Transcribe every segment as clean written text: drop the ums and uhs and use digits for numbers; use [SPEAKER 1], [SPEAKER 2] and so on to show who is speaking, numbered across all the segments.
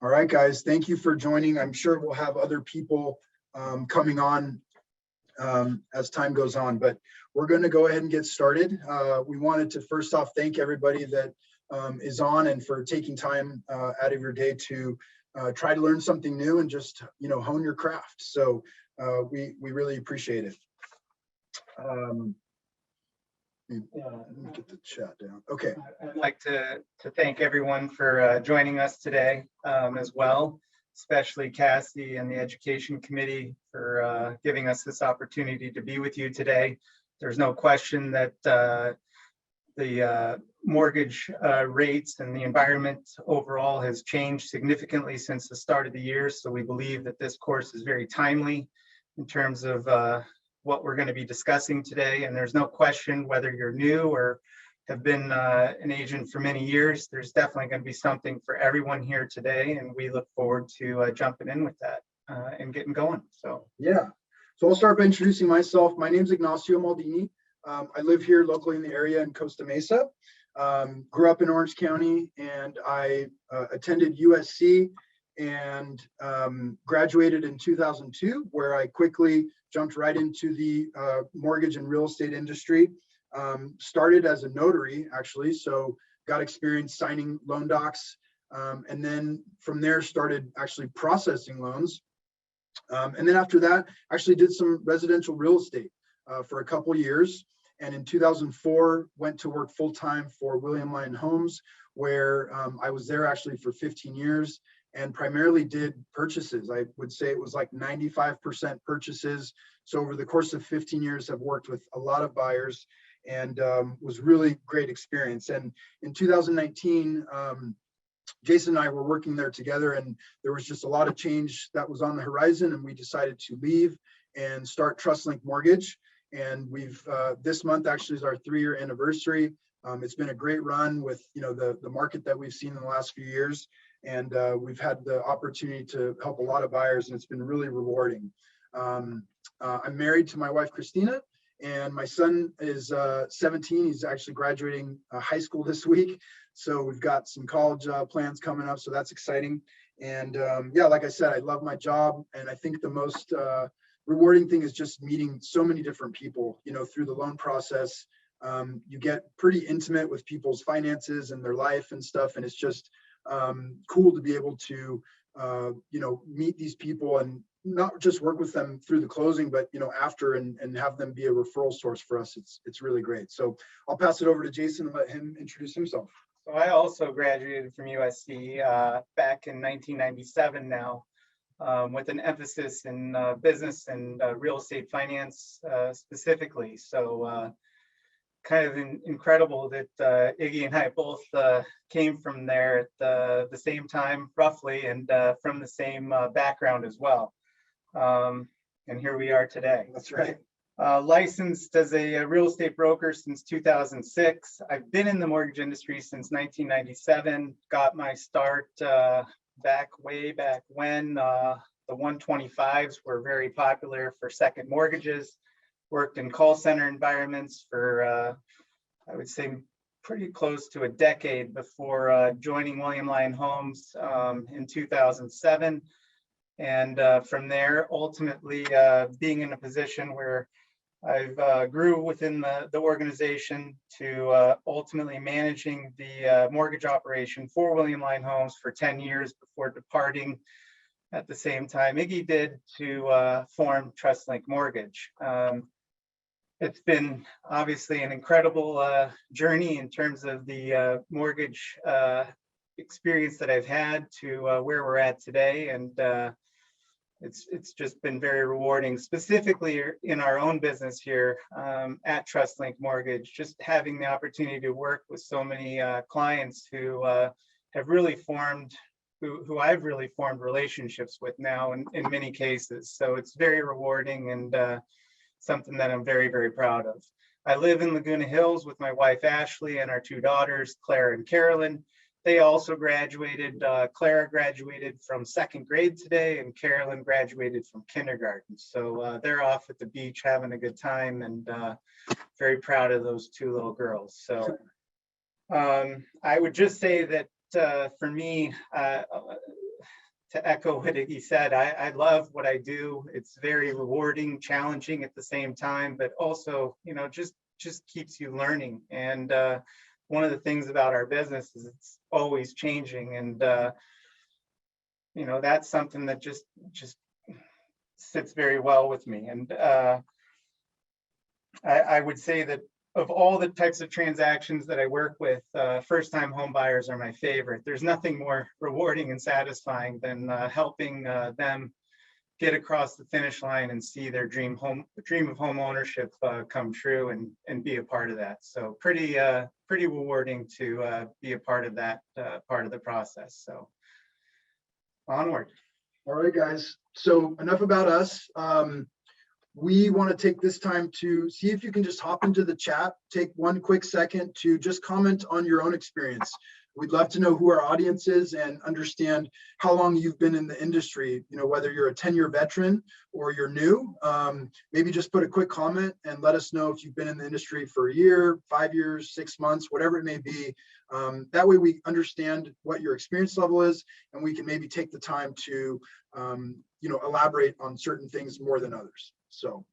[SPEAKER 1] All right, guys, thank you for joining. I'm sure we'll have other people coming on as time goes on, but we're going to go ahead and get started. We wanted to first off thank everybody that is on and for taking time out of your day to try to learn something new and just hone your craft. So we really appreciate it. Let me get the chat down. Okay.
[SPEAKER 2] I'd like to thank everyone for joining us today as well, especially Cassie and the Education Committee for giving us this opportunity to be with you today. There's no question that the mortgage rates and the environment overall has changed significantly since the start of the year. So we believe that this course is very timely in terms of what we're going to be discussing today. And there's no question whether you're new or have been an agent for many years, there's definitely going to be something for everyone here today. And we look forward to jumping in with that and getting going. So
[SPEAKER 1] yeah, so I'll start by introducing myself. My name is Ignacio Maldini. I live here locally in the area in Costa Mesa. Grew up in Orange County, and I attended USC and graduated in 2002, where I quickly jumped right into the mortgage and real estate industry. Started as a notary, actually, so got experience signing loan docs, and then from there started actually processing loans. And then after that, actually did some residential real estate for a couple years. And in 2004, went to work full-time for William Lyon Homes, where I was there actually for 15 years and primarily did purchases. I would say it was like 95% purchases. So over the course of 15 years, I've worked with a lot of buyers and was really great experience. And in 2019, Jason and I were working there together, and there was just a lot of change that was on the horizon, and we decided to leave and start TrustLink Mortgage. And we've this month actually is our 3-year anniversary. It's been a great run with the market that we've seen in the last few years, and we've had the opportunity to help a lot of buyers, and it's been really rewarding. I'm married to my wife Christina, and my son is 17. He's actually graduating high school this week, so we've got some college plans coming up, so that's exciting. And yeah, like I said, I love my job, and I think the most rewarding thing is just meeting so many different people through the loan process. You get pretty intimate with people's finances and their life and stuff, and it's just cool to be able to meet these people and not just work with them through the closing, but after, and have them be a referral source for us. It's really great. So I'll pass it over to Jason and let him introduce himself.
[SPEAKER 2] So I also graduated from USC back in 1997 now, with an emphasis in business and real estate finance specifically. So kind of incredible that Iggy and I both came from there at the same time, roughly, and from the same background as well. And here we are today.
[SPEAKER 1] That's right.
[SPEAKER 2] Licensed as a real estate broker since 2006. I've been in the mortgage industry since 1997. Got my start way back when the 125s were very popular for second mortgages. Worked in call center environments for I would say pretty close to a decade before joining William Lyon Homes in 2007. And from there, ultimately being in a position where I've grew within the organization to ultimately managing the mortgage operation for William Lyon Homes for 10 years before departing at the same time Iggy did to form TrustLink Mortgage. It's been obviously an incredible journey in terms of the mortgage experience that I've had to where we're at today, and it's just been very rewarding, specifically in our own business here at TrustLink Mortgage, just having the opportunity to work with so many clients who have really formed, who I've really formed relationships with now in many cases. So it's very rewarding and something that I'm very, very proud of. I live in Laguna Hills with my wife, Ashley, and our 2 daughters, Claire and Carolyn. They also graduated. Clara graduated from 2nd grade today, and Carolyn graduated from kindergarten. So they're off at the beach having a good time, and very proud of those 2 little girls. So I would just say that for me, to echo what he said, I love what I do. It's very rewarding, challenging at the same time, but also, just keeps you learning. And one of the things about our business is it's always changing. And, that's something that just sits very well with me. And I would say that of all the types of transactions that I work with, first-time home buyers are my favorite. There's nothing more rewarding and satisfying than helping them get across the finish line and see their dream of home ownership come true and be a part of that. So pretty rewarding to be a part of that part of the process. So onward.
[SPEAKER 1] All right, guys. So enough about us. We want to take this time to see if you can just hop into the chat, take one quick second to just comment on your own experience. We'd love to know who our audience is and understand how long you've been in the industry, whether you're a 10-year veteran or you're new. Maybe just put a quick comment and let us know if you've been in the industry for a year, 5 years, 6 months, whatever it may be. That way we understand what your experience level is, and we can maybe take the time to elaborate on certain things more than others. So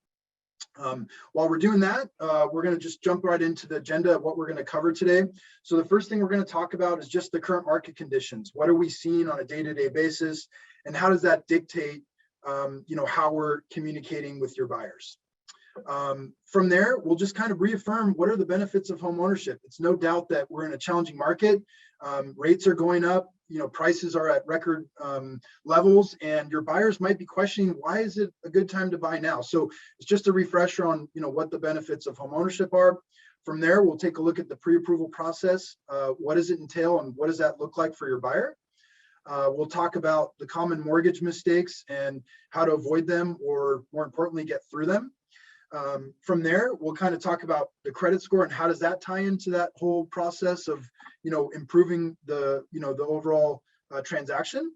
[SPEAKER 1] while we're doing that, we're going to just jump right into the agenda of what we're going to cover today. So the first thing we're going to talk about is just the current market conditions. What are we seeing on a day-to-day basis, and how does that dictate how we're communicating with your buyers? From there, we'll just kind of reaffirm what are the benefits of home ownership. It's no doubt that we're in a challenging market. Rates are going up, prices are at record levels, and your buyers might be questioning, why is it a good time to buy now? So it's just a refresher on what the benefits of home ownership are. From there, we'll take a look at the pre-approval process. What does it entail, and what does that look like for your buyer? We'll talk about the common mortgage mistakes and how to avoid them, or more importantly, get through them. From there, we'll kind of talk about the credit score and how does that tie into that whole process of, improving the overall transaction.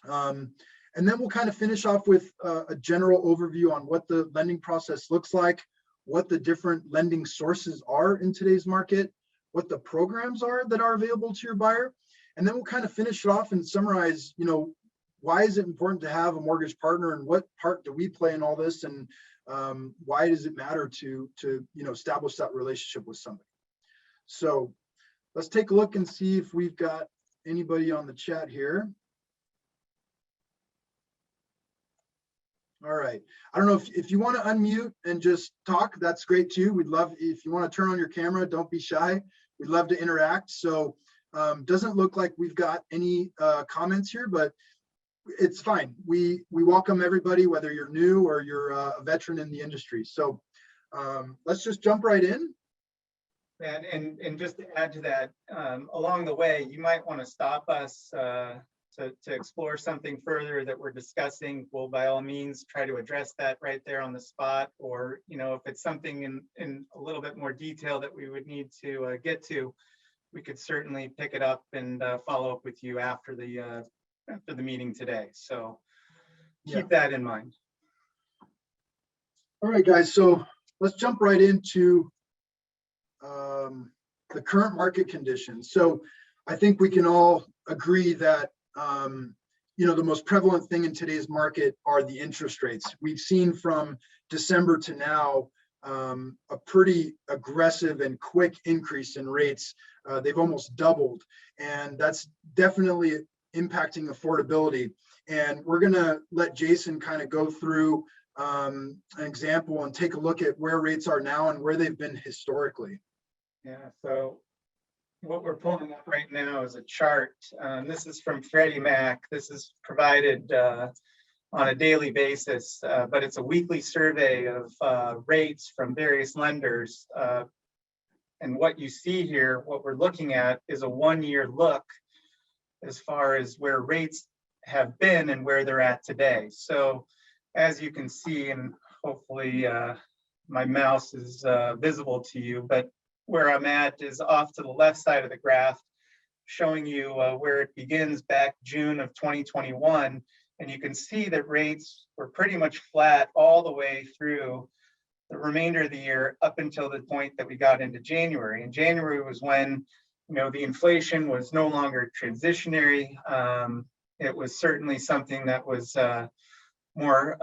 [SPEAKER 1] And then we'll kind of finish off with a general overview on what the lending process looks like, what the different lending sources are in today's market, what the programs are that are available to your buyer. And then we'll kind of finish it off and summarize, why is it important to have a mortgage partner, and what part do we play in all this, and why does it matter to establish that relationship with somebody? So let's take a look and see if we've got anybody on the chat here. All right. I don't know if you want to unmute and just talk, that's great too. We'd love, if you want to turn on your camera, don't be shy. We'd love to interact. So doesn't look like we've got any comments here, but it's fine. We welcome everybody, whether you're new or you're a veteran in the industry. So let's just jump right in.
[SPEAKER 2] And just to add to that, along the way, you might want to stop us to explore something further that we're discussing. We'll by all means try to address that right there on the spot, or if it's something in a little bit more detail that we would need to get to, we could certainly pick it up and follow up with you after the meeting today. So keep that in mind.
[SPEAKER 1] All right, guys, so let's jump right into the current market conditions. So I think we can all agree that the most prevalent thing in today's market are the interest rates. We've seen from December to now a pretty aggressive and quick increase in rates. They've almost doubled, and that's definitely impacting affordability. And we're going to let Jason kind of go through an example and take a look at where rates are now and where they've been historically.
[SPEAKER 2] Yeah, so what we're pulling up right now is a chart. This is from Freddie Mac. This is provided on a daily basis, but it's a weekly survey of rates from various lenders. And what you see here, what we're looking at, is a one-year look as far as where rates have been and where they're at today. So as you can see, and hopefully my mouse is visible to you, but where I'm at is off to the left side of the graph, showing you where it begins back June of 2021. And you can see that rates were pretty much flat all the way through the remainder of the year up until the point that we got into January. And January was when the inflation was no longer transitionary. it was certainly something that was more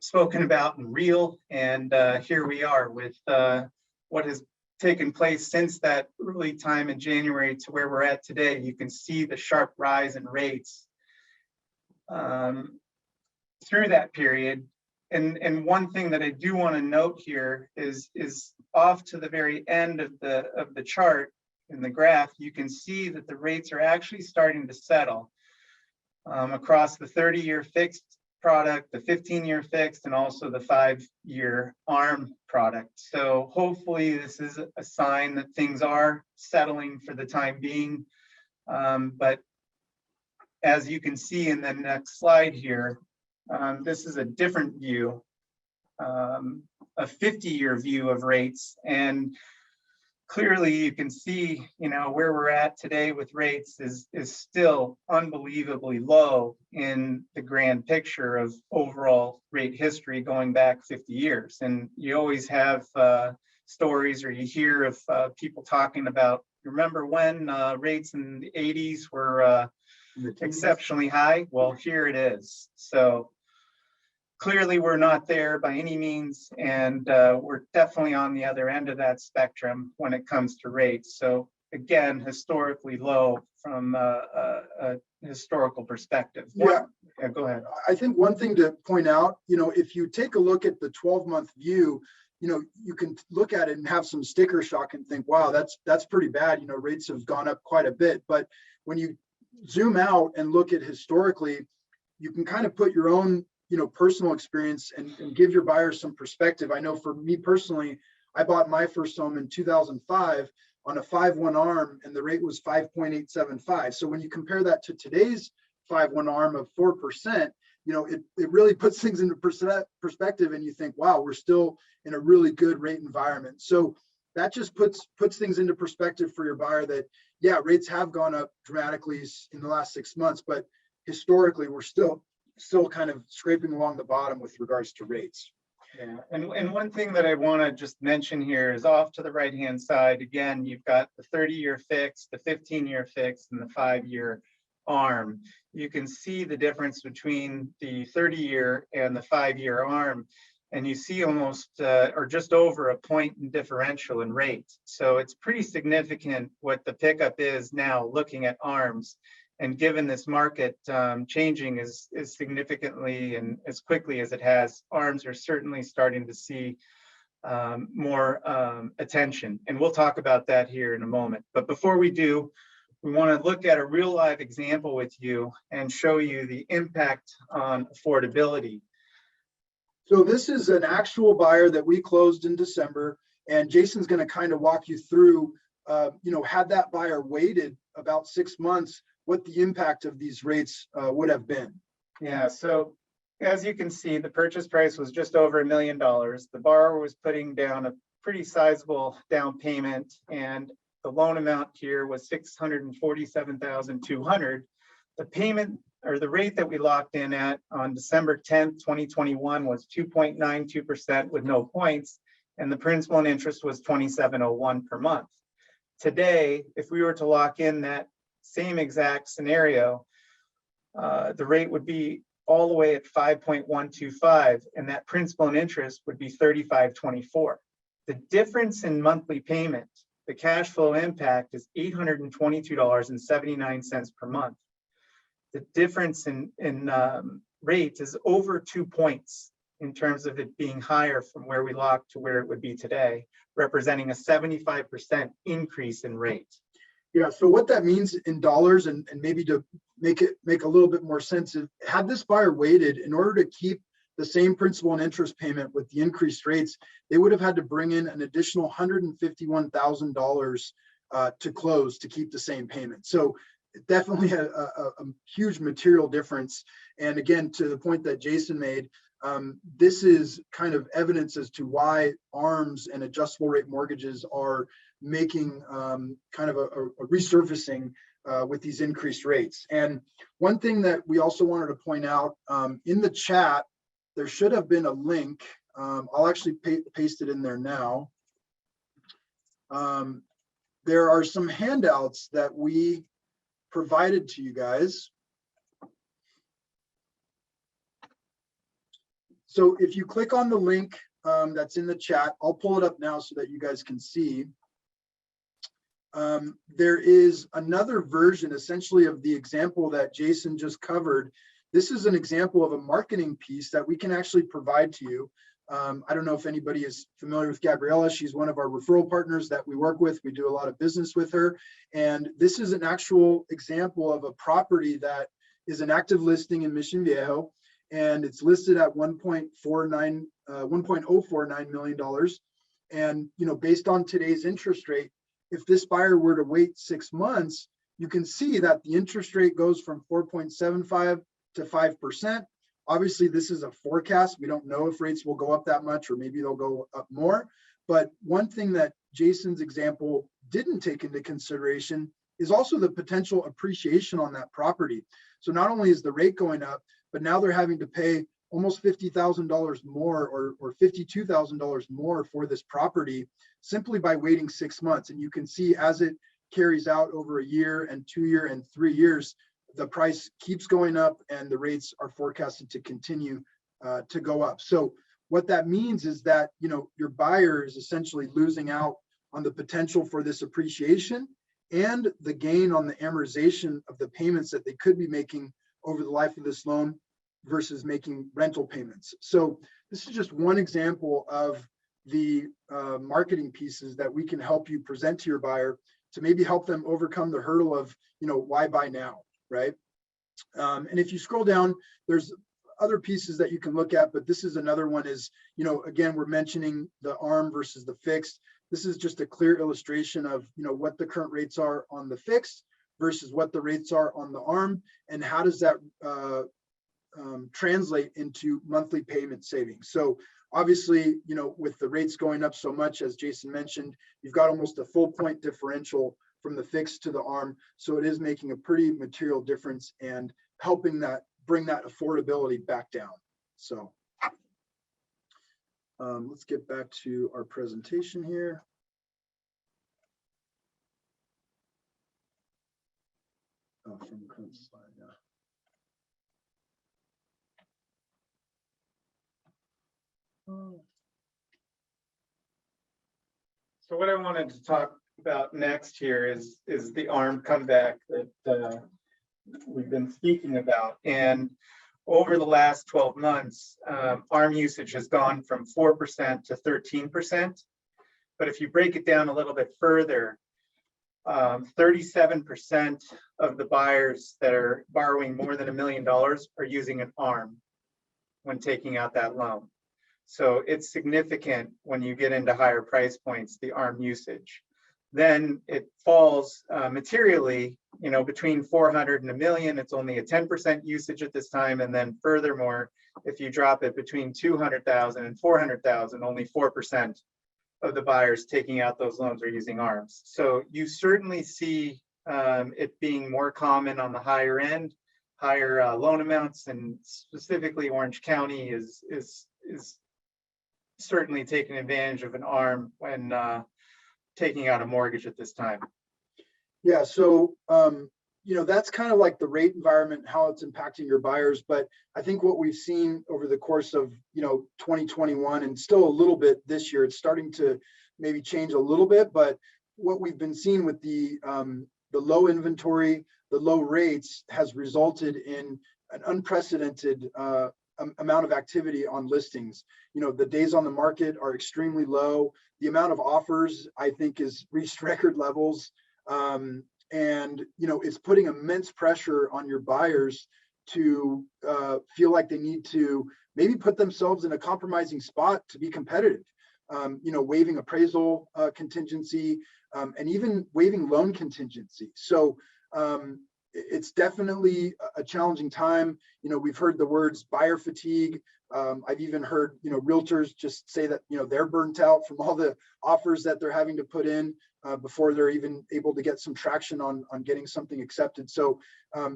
[SPEAKER 2] spoken about and real. And here we are with what has taken place since that early time in January to where we're at today. You can see the sharp rise in rates through that period. And one thing that I do want to note here is off to the very end of the chart in the graph, you can see that the rates are actually starting to settle across the 30-year fixed product, the 15-year fixed, and also the 5-year ARM product. So hopefully this is a sign that things are settling for the time being. But as you can see in the next slide here, this is a different view, a 50-year view of rates. And clearly you can see, where we're at today with rates is still unbelievably low in the grand picture of overall rate history going back 50 years. And you always have stories, or you hear of people talking about, remember when rates in the 80s were exceptionally high? Well, here it is. So clearly we're not there by any means, and we're definitely on the other end of that spectrum when it comes to rates. So again, historically low from a historical perspective.
[SPEAKER 1] Yeah,
[SPEAKER 2] go ahead.
[SPEAKER 1] I think one thing to point out, if you take a look at the 12-month view, you can look at it and have some sticker shock and think, wow, that's pretty bad. Rates have gone up quite a bit. But when you zoom out and look at historically, you can kind of put your own personal experience and give your buyers some perspective. I know for me personally, I bought my first home in 2005 on a 5/1 ARM, and the rate was 5.875. So when you compare that to today's 5/1 ARM of 4%, it really puts things into perspective, and you think, wow, we're still in a really good rate environment. So that just puts things into perspective for your buyer that, yeah, rates have gone up dramatically in the last 6 months, but historically we're still kind of scraping along the bottom with regards to rates.
[SPEAKER 2] Yeah, and one thing that I want to just mention here is off to the right-hand side, again, you've got the 30-year fixed, the 15-year fixed, and the 5-year ARM. You can see the difference between the 30-year and the 5-year ARM, and you see almost or just over a point in differential in rate. So it's pretty significant what the pickup is now looking at ARMs. And given this market changing as significantly and as quickly as it has, ARMs are certainly starting to see more attention. And we'll talk about that here in a moment. But before we do, we want to look at a real live example with you and show you the impact on affordability.
[SPEAKER 1] So this is an actual buyer that we closed in December, and Jason's going to kind of walk you through, had that buyer waited about 6 months, what the impact of these rates would have been.
[SPEAKER 2] Yeah, so as you can see, the purchase price was just over $1 million. The borrower was putting down a pretty sizable down payment, and the loan amount here was $647,200. The payment, or the rate that we locked in at on December 10th, 2021 was 2.92% with no points, and the principal and interest was $27.01 per month. Today, if we were to lock in that same exact scenario, the rate would be all the way at 5.125, and that principal and interest would be $35.24. The difference in monthly payment, the cash flow impact, is $822.79 per month. The difference in rate is over 2 points in terms of it being higher from where we locked to where it would be today, representing a 75% increase in rate.
[SPEAKER 1] Yeah, so what that means in dollars, and maybe to make a little bit more sense, is had this buyer waited, in order to keep the same principal and interest payment with the increased rates, they would have had to bring in an additional $151,000 to close to keep the same payment. So definitely a huge material difference. And again, to the point that Jason made, this is kind of evidence as to why ARMs and adjustable rate mortgages are making kind of a resurfacing with these increased rates. And one thing that we also wanted to point out, in the chat, there should have been a link. I'll actually paste it in there now. There are some handouts that we provided to you guys. So if you click on the link that's in the chat, I'll pull it up now so that you guys can see. There is another version essentially of the example that Jason just covered. This is an example of a marketing piece that we can actually provide to you. I don't know if anybody is familiar with Gabriella. She's one of our referral partners that we work with. We do a lot of business with her. And this is an actual example of a property that is an active listing in Mission Viejo. And it's listed at $1.049 million. And, you know, based on today's interest rate, if this buyer were to wait 6 months, you can see that the interest rate goes from 4.75 to 5%. Obviously, this is a forecast. We don't know if rates will go up that much, or maybe they'll go up more. But one thing that Jason's example didn't take into consideration is also the potential appreciation on that property. So not only is the rate going up, but now they're having to pay almost $50,000 more or $52,000 more for this property simply by waiting 6 months. And you can see as it carries out over a year and 2 year and 3 years, the price keeps going up and the rates are forecasted to continue to go up. So what that means is that, you know, your buyer is essentially losing out on the potential for this appreciation and the gain on the amortization of the payments that they could be making over the life of this loan versus making rental payments. So this is just one example of the marketing pieces that we can help you present to your buyer to maybe help them overcome the hurdle of, you know, why buy now, right? And if you scroll down, there's other pieces that you can look at, but this is another one is, you know, again, we're mentioning the ARM versus the fixed. This is just a clear illustration of, you know, what the current rates are on the fixed versus what the rates are on the ARM, and how does that translate into monthly payment savings. So obviously, you know, with the rates going up so much, as Jason mentioned, you've got almost a full point differential from the fixed to the ARM. So it is making a pretty material difference and helping that bring that affordability back down. So let's get back to our presentation here. Oh, from the current slide, yeah.
[SPEAKER 2] So what I wanted to talk about next here is the ARM comeback that we've been speaking about. And over the last 12 months, ARM usage has gone from 4% to 13%. But if you break it down a little bit further, 37% of the buyers that are borrowing more than $1 million are using an ARM when taking out that loan. So it's significant when you get into higher price points, the ARM usage. Then it falls materially, you know, between 400 and $1 million, it's only a 10% usage at this time. And then furthermore, if you drop it between 200,000 and 400,000, only 4% of the buyers taking out those loans are using ARMs. So you certainly see it being more common on the higher end, higher loan amounts, and specifically Orange County is certainly taking advantage of an ARM when taking out a mortgage at this time.
[SPEAKER 1] Yeah, so you know, that's kind of like the rate environment, how it's impacting your buyers. But I think what we've seen over the course of, you know, 2021 and still a little bit this year, it's starting to maybe change a little bit. But what we've been seeing with the low inventory, the low rates has resulted in an unprecedented amount of activity on listings. You know, the days on the market are extremely low. The amount of offers, I think, is reached record levels. And, you know, it's putting immense pressure on your buyers to feel like they need to maybe put themselves in a compromising spot to be competitive. You know, waiving appraisal contingency and even waiving loan contingency. So it's definitely a challenging time. You know, we've heard the words buyer fatigue. I've even heard, you know, realtors just say that, you know, they're burnt out from all the offers that they're having to put in before they're even able to get some traction on getting something accepted. So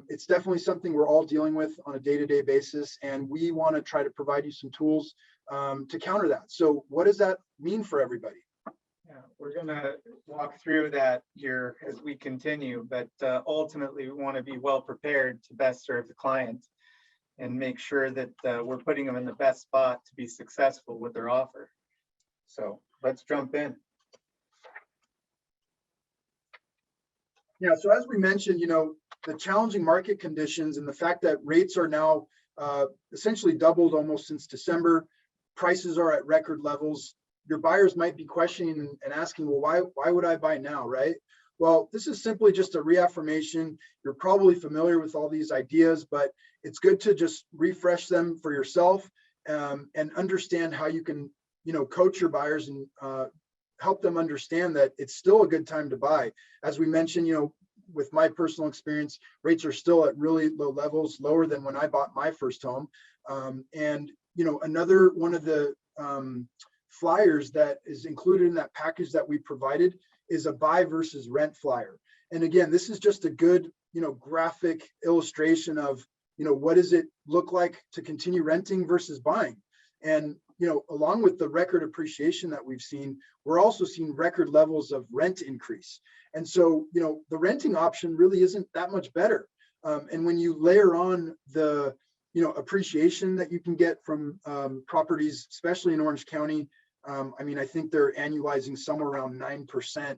[SPEAKER 1] it's definitely something we're all dealing with on a day-to-day basis. And we want to try to provide you some tools to counter that. So what does that mean for everybody?
[SPEAKER 2] Yeah, we're going to walk through that here as we continue, but ultimately we want to be well prepared to best serve the client. and make sure that we're putting them in the best spot to be successful with their offer. So let's jump in.
[SPEAKER 1] Yeah, so as we mentioned, the challenging market conditions and the fact that rates are now essentially doubled almost since December, prices are at record levels. Your buyers might be questioning and asking, well, why would I buy now, right? Well, this is simply just a reaffirmation. You're probably familiar with all these ideas, but it's good to just refresh them for yourself and understand how you can, coach your buyers and help them understand that it's still a good time to buy. As we mentioned, with my personal experience, rates are still at really low levels, lower than when I bought my first home. And another one of the flyers that is included in that package that we provided is a buy versus rent flyer. And again, this is just a good, graphic illustration of, what does it look like to continue renting versus buying? And, along with the record appreciation that we've seen, we're also seeing record levels of rent increase. And so, the renting option really isn't that much better. And when you layer on the, appreciation that you can get from properties, especially in Orange County, I think they're annualizing somewhere around 9%.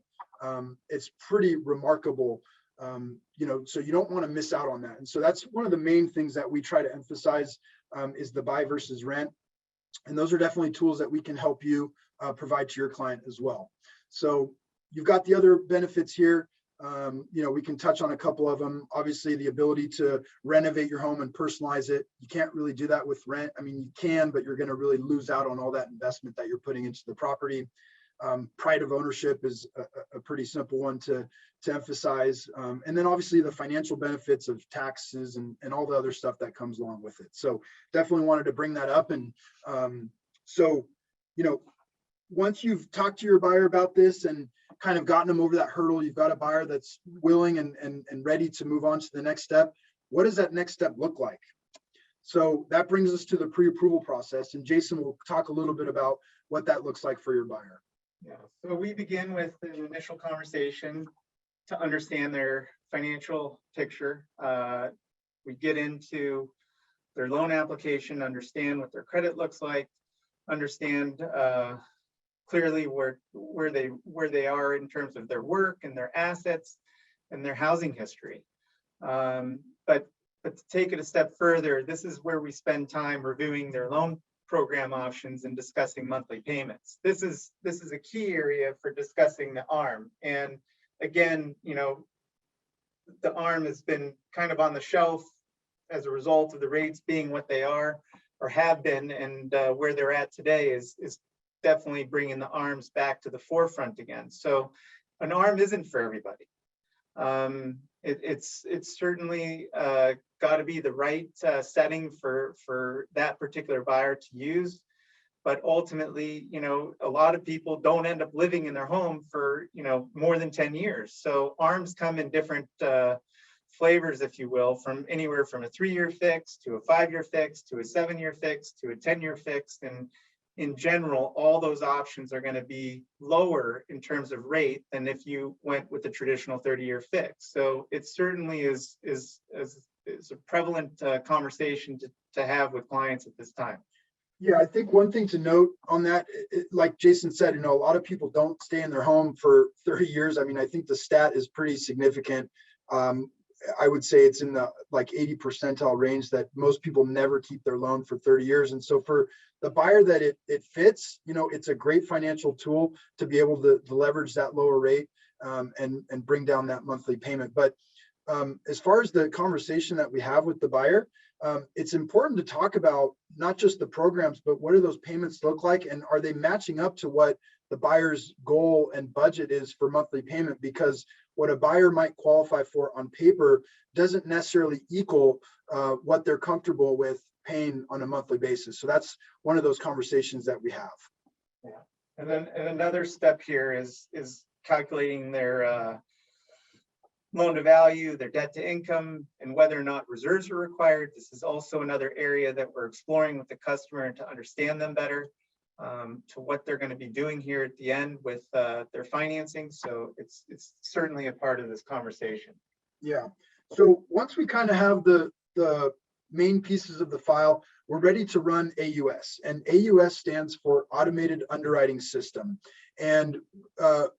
[SPEAKER 1] It's pretty remarkable, so you don't want to miss out on that. And so that's one of the main things that we try to emphasize is the buy versus rent. And those are definitely tools that we can help you provide to your client as well. So you've got the other benefits here. We can touch on a couple of them. Obviously, the ability to renovate your home and personalize it. You can't really do that with rent. You can, but you're going to really lose out on all that investment that you're putting into the property. Pride of ownership is a pretty simple one to emphasize. And then obviously the financial benefits of taxes and all the other stuff that comes along with it. So definitely wanted to bring that up. And once you've talked to your buyer about this and kind of gotten them over that hurdle, you've got a buyer that's willing and ready to move on to the next step. What does that next step look like? So that brings us to the pre-approval process. And Jason will talk a little bit about what that looks like for your buyer.
[SPEAKER 2] Yeah, so we begin with an initial conversation to understand their financial picture. We get into their loan application, understand what their credit looks like, understand clearly where they are in terms of their work and their assets and their housing history. But to take it a step further, this is where we spend time reviewing their loan program options and discussing monthly payments. This is a key area for discussing the ARM. And again, the ARM has been kind of on the shelf as a result of the rates being what they are or have been, and where they're at today is definitely bringing the ARMs back to the forefront again. So an ARM isn't for everybody. It's certainly got to be the right setting for that particular buyer to use. But ultimately, a lot of people don't end up living in their home for, more than 10 years. So ARMs come in different flavors, if you will, from anywhere from a 3-year fix to a 5-year fix to a 7-year fix to a 10-year fix. And in general, all those options are going to be lower in terms of rate than if you went with the traditional 30-year fix. So it certainly is a prevalent conversation to have with clients at this time.
[SPEAKER 1] Yeah, I think one thing to note on that, like Jason said, a lot of people don't stay in their home for 30 years. I think the stat is pretty significant. I would say it's in the 80 percentile range that most people never keep their loan for 30 years. And so for the buyer that it fits, it's a great financial tool to be able to leverage that lower rate and bring down that monthly payment. But as far as the conversation that we have with the buyer, it's important to talk about not just the programs, but what do those payments look like? And are they matching up to what the buyer's goal and budget is for monthly payment? Because what a buyer might qualify for on paper doesn't necessarily equal what they're comfortable with paying on a monthly basis. So that's one of those conversations that we have.
[SPEAKER 2] Yeah. And then another step here is calculating their loan to value, their debt to income, and whether or not reserves are required. This is also another area that we're exploring with the customer and to understand them better, to what they're going to be doing here at the end with their financing. So it's certainly a part of this conversation.
[SPEAKER 1] Yeah. So once we kind of have the main pieces of the file, we're ready to run AUS, and AUS stands for Automated Underwriting System. And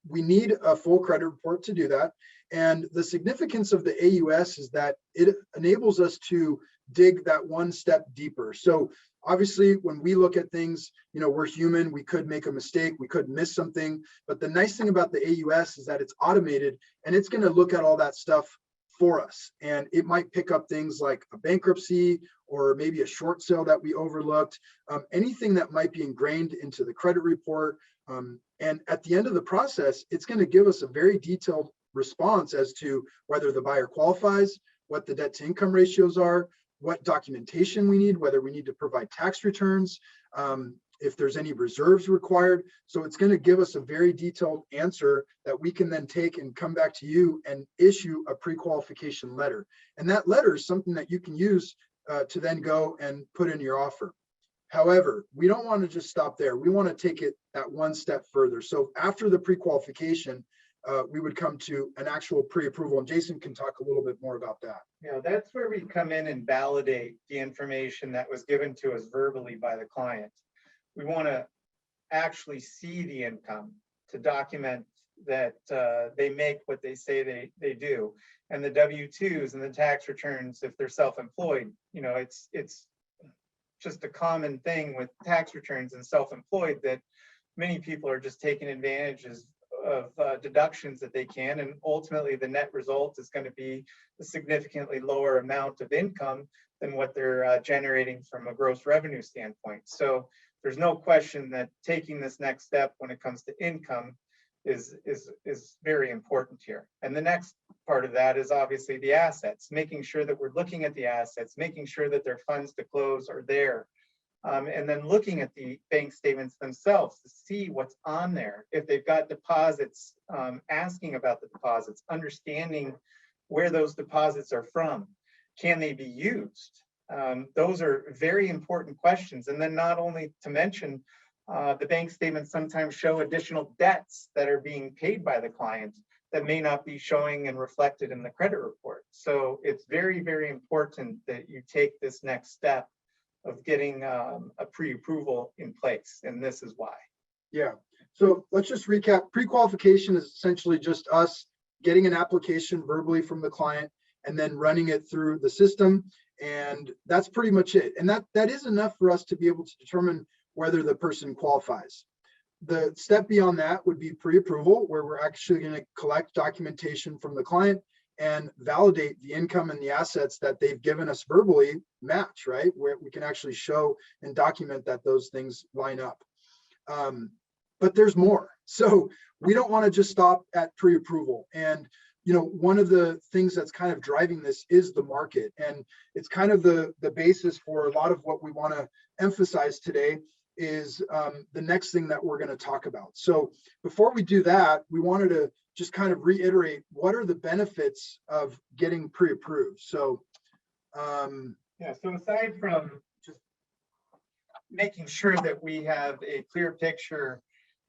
[SPEAKER 1] we need a full credit report to do that. And the significance of the AUS is that it enables us to dig that one step deeper. So obviously, when we look at things, we're human, we could make a mistake, we could miss something. But the nice thing about the AUS is that it's automated, and it's going to look at all that stuff for us. And it might pick up things like a bankruptcy or maybe a short sale that we overlooked, anything that might be ingrained into the credit report. And at the end of the process, it's going to give us a very detailed response as to whether the buyer qualifies, what the debt to income ratios are, what documentation we need, whether we need to provide tax returns, if there's any reserves required. So it's going to give us a very detailed answer that we can then take and come back to you and issue a pre-qualification letter. And that letter is something that you can use to then go and put in your offer. However, we don't want to just stop there. We want to take it that one step further. So after the pre-qualification, we would come to an actual pre-approval, and Jason can talk a little bit more about that.
[SPEAKER 2] Yeah, that's where we come in and validate the information that was given to us verbally by the client. We want to actually see the income to document that they make what they say they do. And the W-2s and the tax returns, if they're self-employed, it's just a common thing with tax returns and self-employed that many people are just taking advantages of deductions that they can, and ultimately the net result is going to be a significantly lower amount of income than what they're generating from a gross revenue standpoint. So there's no question that taking this next step when it comes to income is very important here. And the next part of that is obviously the assets, making sure that we're looking at the assets, making sure that their funds to close are there. And then looking at the bank statements themselves to see what's on there. If they've got deposits, asking about the deposits, understanding where those deposits are from. Can they be used? Those are very important questions. And then not only to mention, the bank statements sometimes show additional debts that are being paid by the client that may not be showing and reflected in the credit report. So it's very, very important that you take this next step of getting a pre-approval in place, and this is why.
[SPEAKER 1] Yeah, so let's just recap. Pre-qualification is essentially just us getting an application verbally from the client and then running it through the system, and that's pretty much it. And that is enough for us to be able to determine whether the person qualifies. The step beyond that would be pre-approval, where we're actually going to collect documentation from the client and validate the income and the assets that they've given us verbally match, right? Where we can actually show and document that those things line up. But there's more. So we don't want to just stop at pre-approval. And, one of the things that's kind of driving this is the market. And it's kind of the basis for a lot of what we want to emphasize today is the next thing that we're going to talk about. So before we do that, we wanted to just kind of reiterate what are the benefits of getting pre-approved. So
[SPEAKER 2] so aside from just making sure that we have a clear picture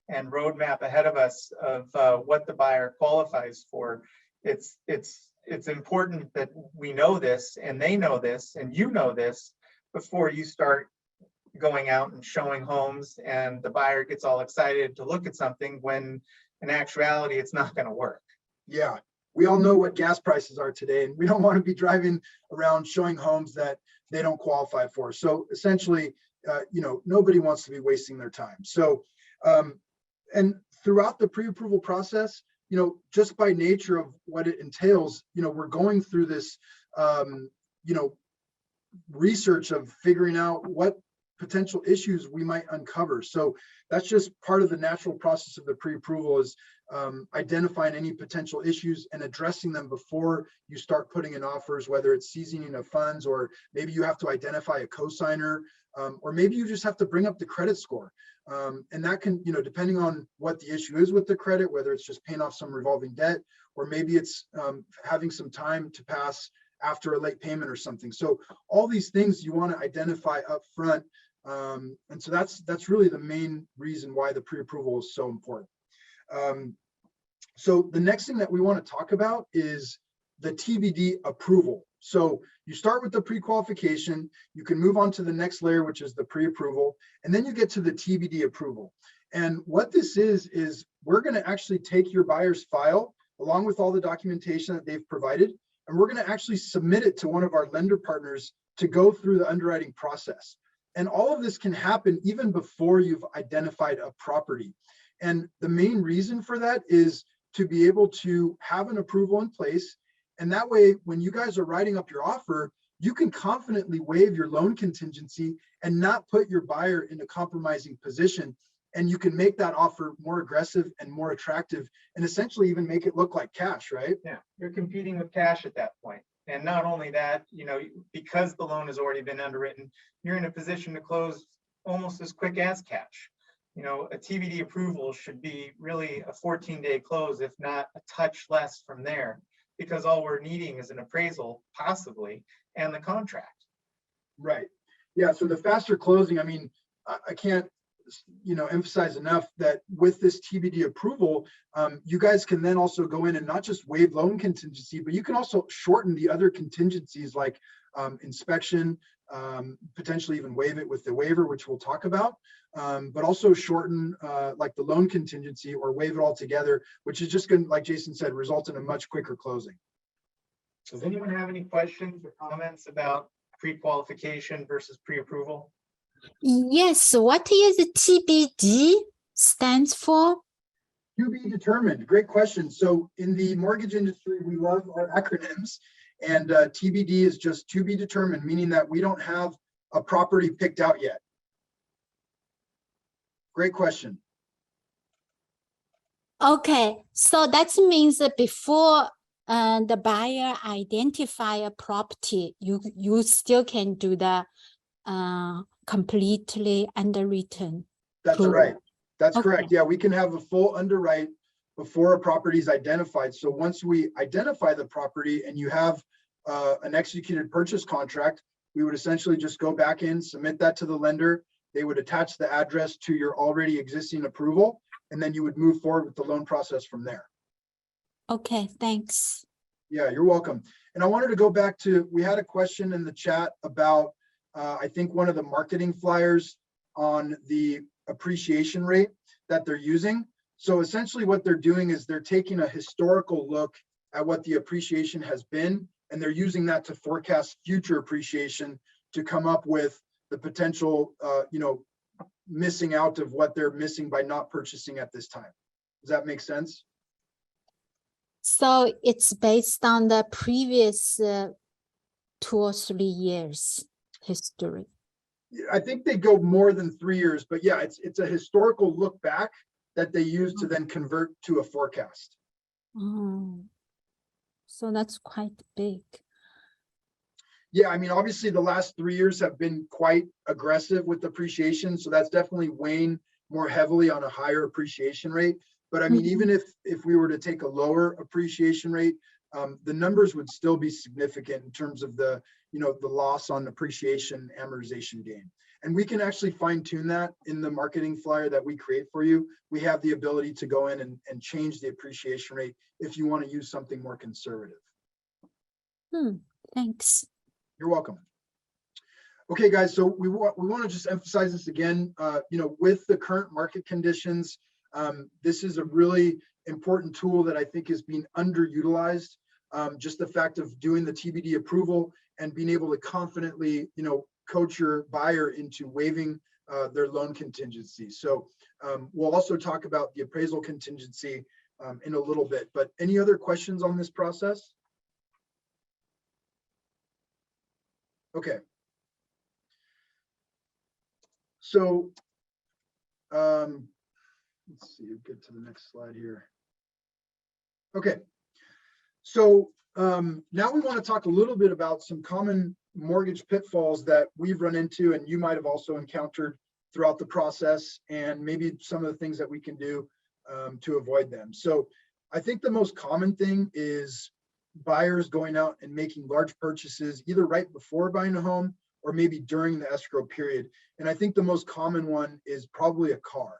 [SPEAKER 2] and roadmap ahead of us of what the buyer qualifies for, it's important that we know this and they know this and you know this before you start going out and showing homes and the buyer gets all excited to look at something when in actuality it's not going to work.
[SPEAKER 1] Yeah, we all know what gas prices are today, and we don't want to be driving around showing homes that they don't qualify for. So essentially, nobody wants to be wasting their time. So and throughout the pre-approval process, just by nature of what it entails, we're going through this research of figuring out what potential issues we might uncover. So that's just part of the natural process of the pre-approval is identifying any potential issues and addressing them before you start putting in offers, whether it's seizing of funds, or maybe you have to identify a cosigner, or maybe you just have to bring up the credit score. And that can, depending on what the issue is with the credit, whether it's just paying off some revolving debt, or maybe it's having some time to pass after a late payment or something. So all these things you want to identify up front. And so that's really the main reason why the pre-approval is so important. So the next thing that we want to talk about is the TBD approval. So you start with the pre-qualification, you can move on to the next layer, which is the pre-approval, and then you get to the TBD approval. And what this is we're going to actually take your buyer's file along with all the documentation that they've provided, and we're going to actually submit it to one of our lender partners to go through the underwriting process. And all of this can happen even before you've identified a property. And the main reason for that is to be able to have an approval in place. And that way, when you guys are writing up your offer, you can confidently waive your loan contingency and not put your buyer in a compromising position. And you can make that offer more aggressive and more attractive and essentially even make it look like cash, right?
[SPEAKER 2] Yeah, you're competing with cash at that point. And not only that, you know, because the loan has already been underwritten, you're in a position to close almost as quick as cash. You know, a TBD approval should be really a 14-day close, if not a touch less from there, because all we're needing is an appraisal, possibly, and the contract.
[SPEAKER 1] Right. Yeah. So the faster closing, I mean, I can't, emphasize enough that with this TBD approval, you guys can then also go in and not just waive loan contingency, but you can also shorten the other contingencies like inspection, potentially even waive it with the waiver, which we'll talk about, but also shorten like the loan contingency or waive it altogether, which is just going to, like Jason said, result in a much quicker closing.
[SPEAKER 2] Does anyone have any questions or comments about pre-qualification versus pre-approval?
[SPEAKER 3] Yes, what is TBD stands for?
[SPEAKER 1] To be determined. Great question. So in the mortgage industry, we love our acronyms, and TBD is just to be determined, meaning that we don't have a property picked out yet. Great question.
[SPEAKER 3] Okay, so that means that before the buyer identify a property, you still can do the completely underwritten.
[SPEAKER 1] That's
[SPEAKER 3] approval.
[SPEAKER 1] right. That's
[SPEAKER 3] Okay.
[SPEAKER 1] correct. Yeah, we can have a full underwrite before a property is identified. So once we identify the property and you have an executed purchase contract, we would essentially just go back in, submit that to the lender. They would attach the address to your already existing approval, and then you would move forward with the loan process from there.
[SPEAKER 3] Okay, thanks.
[SPEAKER 1] Yeah, you're welcome. And I wanted to go back to, we had a question in the chat about, I think one of the marketing flyers on the appreciation rate that they're using. So essentially what they're doing is they're taking a historical look at what the appreciation has been, and they're using that to forecast future appreciation to come up with the potential, missing out of what they're missing by not purchasing at this time. Does that make sense?
[SPEAKER 3] So it's based on the previous 2 or 3 years history.
[SPEAKER 1] I think they go more than 3 years, but yeah, it's a historical look back that they use to then convert to a forecast.
[SPEAKER 3] Oh, so that's quite big.
[SPEAKER 1] Yeah, I mean, obviously the last 3 years have been quite aggressive with appreciation, so that's definitely weighing more heavily on a higher appreciation rate. But I mean, even if we were to take a lower appreciation rate, the numbers would still be significant in terms of the loss on appreciation amortization gain. And we can actually fine tune that in the marketing flyer that we create for you. We have the ability to go in and change the appreciation rate if you want to use something more conservative.
[SPEAKER 3] Thanks.
[SPEAKER 1] You're welcome. Okay, guys, so we want to just emphasize this again. With the current market conditions, this is a really important tool that I think is being underutilized. Just the fact of doing the TBD approval and being able to confidently, coach your buyer into waiving their loan contingency. So we'll also talk about the appraisal contingency in a little bit, but any other questions on this process? Okay. So let's see, get to the next slide here. Okay. So now we want to talk a little bit about some common mortgage pitfalls that we've run into and you might have also encountered throughout the process, and maybe some of the things that we can do to avoid them. So I think the most common thing is buyers going out and making large purchases either right before buying a home or maybe during the escrow period. And I think the most common one is probably a car.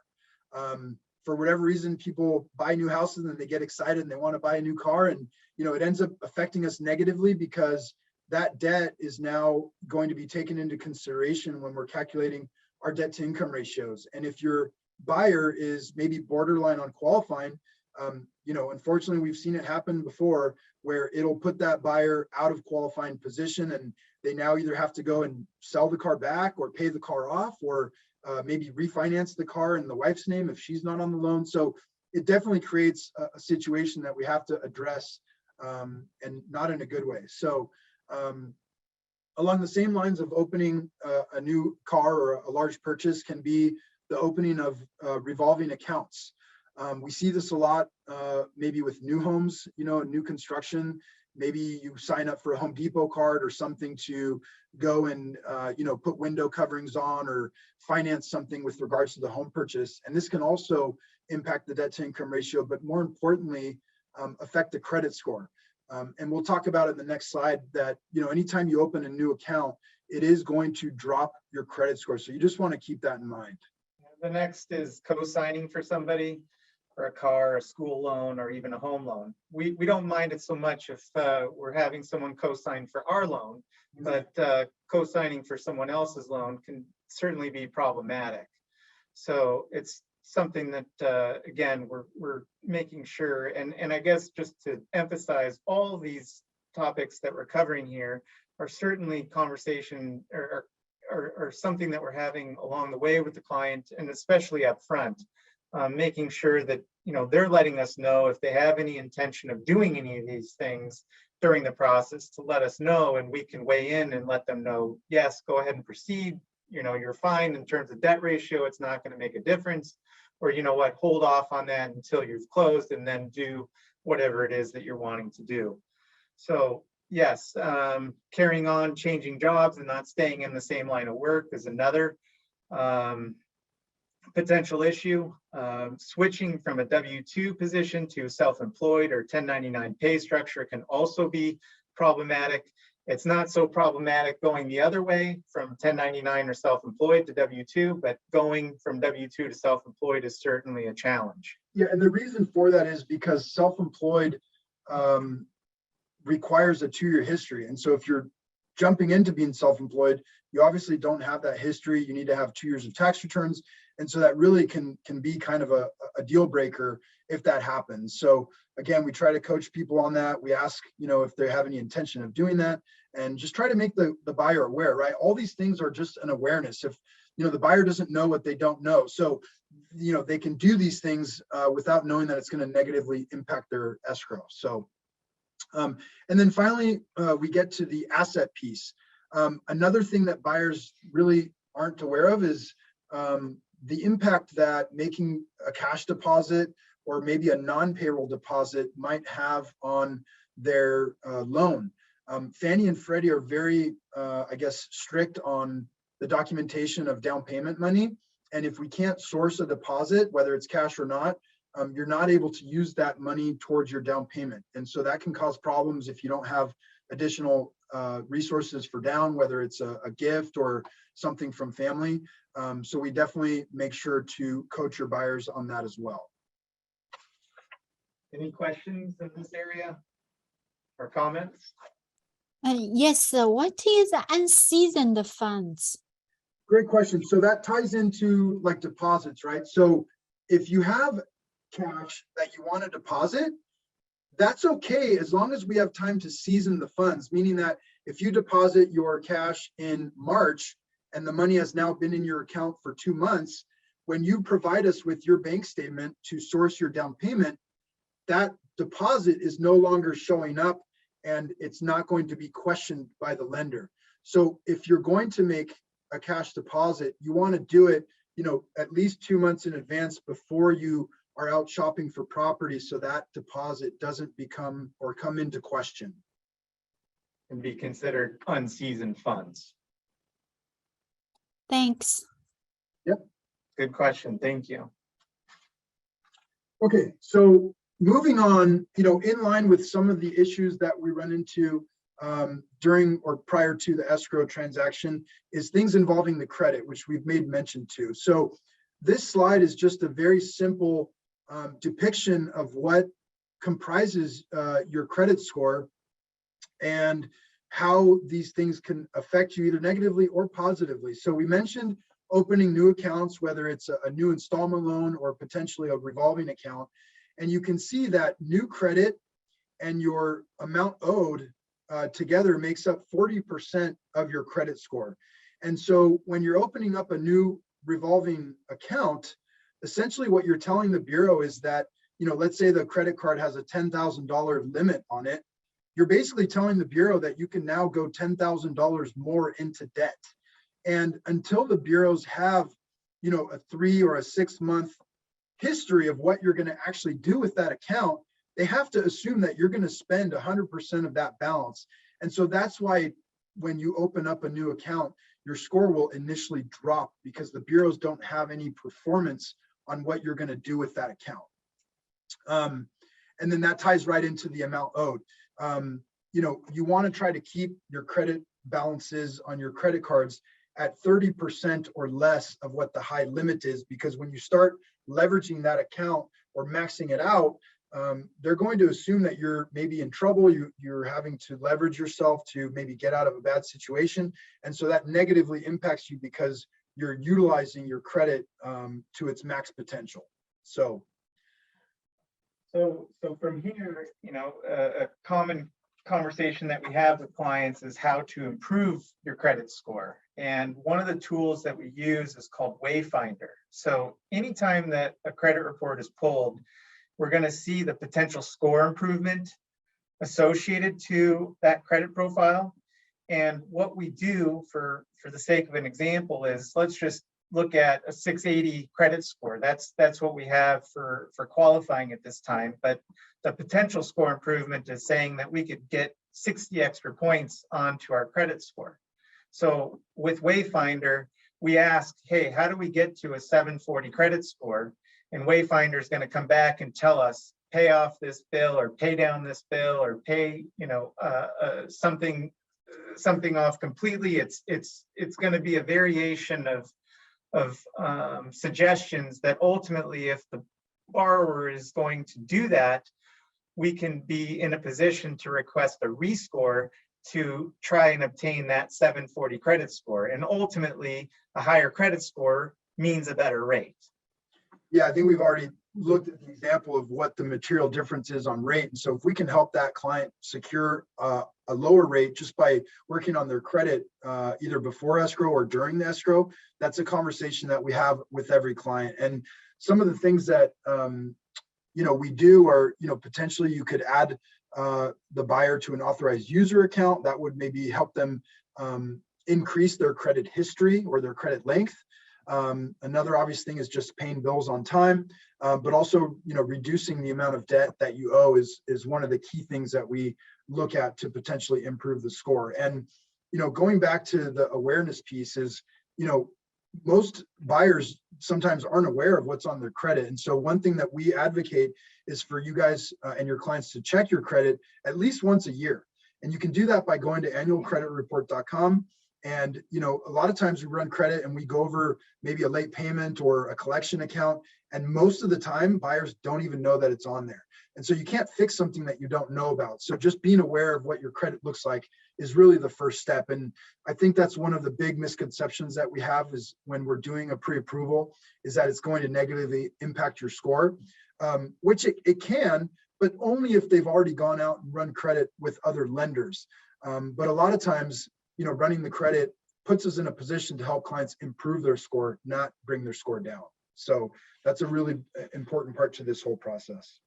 [SPEAKER 1] for whatever reason, people buy new houses and they get excited and they want to buy a new car. And, it ends up affecting us negatively because that debt is now going to be taken into consideration when we're calculating our debt to income ratios. And if your buyer is maybe borderline on qualifying, unfortunately, we've seen it happen before where it'll put that buyer out of qualifying position and they now either have to go and sell the car back or pay the car off or maybe refinance the car in the wife's name if she's not on the loan. So it definitely creates a situation that we have to address and not in a good way. So along the same lines of opening a new car or a large purchase can be the opening of revolving accounts. We see this a lot, maybe with new homes, new construction. Maybe you sign up for a Home Depot card or something to go and, put window coverings on or finance something with regards to the home purchase. And this can also impact the debt to income ratio, but more importantly, affect the credit score. And we'll talk about it in the next slide that, anytime you open a new account, it is going to drop your credit score. So you just want to keep that in mind.
[SPEAKER 2] The next is co-signing for somebody for a car, a school loan, or even a home loan. We don't mind it so much if we're having someone co-sign for our loan, but co-signing for someone else's loan can certainly be problematic. So it's something that, again, we're making sure, and I guess just to emphasize, all these topics that we're covering here are certainly conversation or something that we're having along the way with the client, and especially up front, making sure that they're letting us know if they have any intention of doing any of these things during the process to let us know, and we can weigh in and let them know, yes, go ahead and proceed. You're fine in terms of debt ratio, it's not going to make a difference, or what, hold off on that until you've closed and then do whatever it is that you're wanting to do. So yes, carrying on, changing jobs and not staying in the same line of work is another potential issue. Switching from a W-2 position to self-employed or 1099 pay structure can also be problematic. It's not so problematic going the other way from 1099 or self-employed to W-2, but going from W-2 to self-employed is certainly a challenge.
[SPEAKER 1] Yeah, and the reason for that is because self-employed requires a 2-year history. And so if you're jumping into being self-employed, you obviously don't have that history. You need to have 2 years of tax returns. And so that really can be kind of a deal breaker if that happens. So again, we try to coach people on that. We ask, if they have any intention of doing that, and just try to make the buyer aware, right? All these things are just an awareness. If, the buyer doesn't know what they don't know. So, they can do these things without knowing that it's going to negatively impact their escrow. So, and then finally, we get to the asset piece. Another thing that buyers really aren't aware of is the impact that making a cash deposit or maybe a non-payroll deposit might have on their loan. Fannie and Freddie are very, strict on the documentation of down payment money. And if we can't source a deposit, whether it's cash or not, you're not able to use that money towards your down payment. And so that can cause problems if you don't have additional resources for down, whether it's a gift or something from family. So we definitely make sure to coach your buyers on that as well.
[SPEAKER 2] Any questions in this area or comments?
[SPEAKER 3] Yes, what is unseasoned funds?
[SPEAKER 1] Great question. So that ties into like deposits, right? So if you have cash that you want to deposit, that's okay as long as we have time to season the funds, meaning that if you deposit your cash in March and the money has now been in your account for 2 months, when you provide us with your bank statement to source your down payment, that deposit is no longer showing up and it's not going to be questioned by the lender. So if you're going to make a cash deposit, you want to do it, at least 2 months in advance before you are out shopping for property, so that deposit doesn't become or come into question.
[SPEAKER 2] And be considered unseasoned funds.
[SPEAKER 3] Thanks.
[SPEAKER 1] Yep.
[SPEAKER 2] Good question. Thank you.
[SPEAKER 1] Okay, so moving on, in line with some of the issues that we run into during or prior to the escrow transaction is things involving the credit, which we've made mention to. So this slide is just a very simple depiction of what comprises your credit score and how these things can affect you either negatively or positively. So we mentioned opening new accounts, whether it's a new installment loan or potentially a revolving account. And you can see that new credit and your amount owed together makes up 40% of your credit score. And so when you're opening up a new revolving account, essentially what you're telling the Bureau is that, let's say the credit card has a $10,000 limit on it. You're basically telling the Bureau that you can now go $10,000 more into debt. And until the bureaus have, a 3 or a 6 month history of what you're going to actually do with that account, they have to assume that you're going to spend 100% of that balance. And so that's why when you open up a new account, your score will initially drop because the bureaus don't have any performance on what you're going to do with that account. And then that ties right into the amount owed. You want to try to keep your credit balances on your credit cards at 30% or less of what the high limit is, because when you start leveraging that account or maxing it out, they're going to assume that you're maybe in trouble. You're having to leverage yourself to maybe get out of a bad situation. And so that negatively impacts you because you're utilizing your credit to its max potential. So
[SPEAKER 2] from here, a common conversation that we have with clients is how to improve your credit score. And one of the tools that we use is called Wayfinder. So anytime that a credit report is pulled, we're going to see the potential score improvement associated to that credit profile. And what we do for the sake of an example is, let's just look at a 680 credit score. That's what we have for qualifying at this time. But the potential score improvement is saying that we could get 60 extra points onto our credit score. So with Wayfinder, we asked, hey, how do we get to a 740 credit score? And Wayfinder is going to come back and tell us, pay off this bill or pay down this bill or pay, something off completely. It's going to be a variation of suggestions that ultimately, if the borrower is going to do that, we can be in a position to request a rescore to try and obtain that 740 credit score. And ultimately, a higher credit score means a better rate.
[SPEAKER 1] Yeah, I think we've already looked at the example of what the material difference is on rate. And so if we can help that client secure a lower rate just by working on their credit either before escrow or during the escrow, that's a conversation that we have with every client. And some of the things that we do are, potentially you could add the buyer to an authorized user account. That would maybe help them increase their credit history or their credit length. Another obvious thing is just paying bills on time, but also, reducing the amount of debt that you owe is one of the key things that we look at to potentially improve the score. And, going back to the awareness piece is, most buyers sometimes aren't aware of what's on their credit. And so one thing that we advocate is for you guys and your clients to check your credit at least once a year. And you can do that by going to annualcreditreport.com. And, a lot of times we run credit and we go over maybe a late payment or a collection account. And most of the time, buyers don't even know that it's on there. And so you can't fix something that you don't know about. So just being aware of what your credit looks like is really the first step. And I think that's one of the big misconceptions that we have is when we're doing a pre-approval is that it's going to negatively impact your score, which it can, but only if they've already gone out and run credit with other lenders. But a lot of times, running the credit puts us in a position to help clients improve their score, not bring their score down. So that's a really important part to this whole process.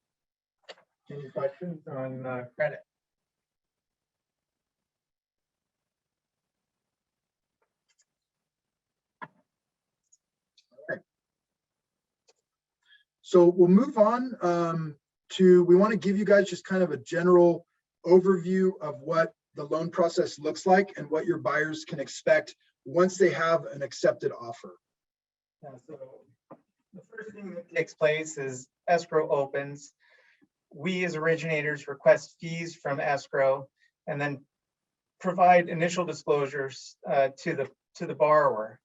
[SPEAKER 2] Any questions on credit?
[SPEAKER 1] Okay. So we'll move on we want to give you guys just kind of a general overview of what the loan process looks like and what your buyers can expect once they have an accepted offer.
[SPEAKER 2] Yeah, so the first thing that takes place is escrow opens. We as originators request fees from escrow and then provide initial disclosures to the borrower.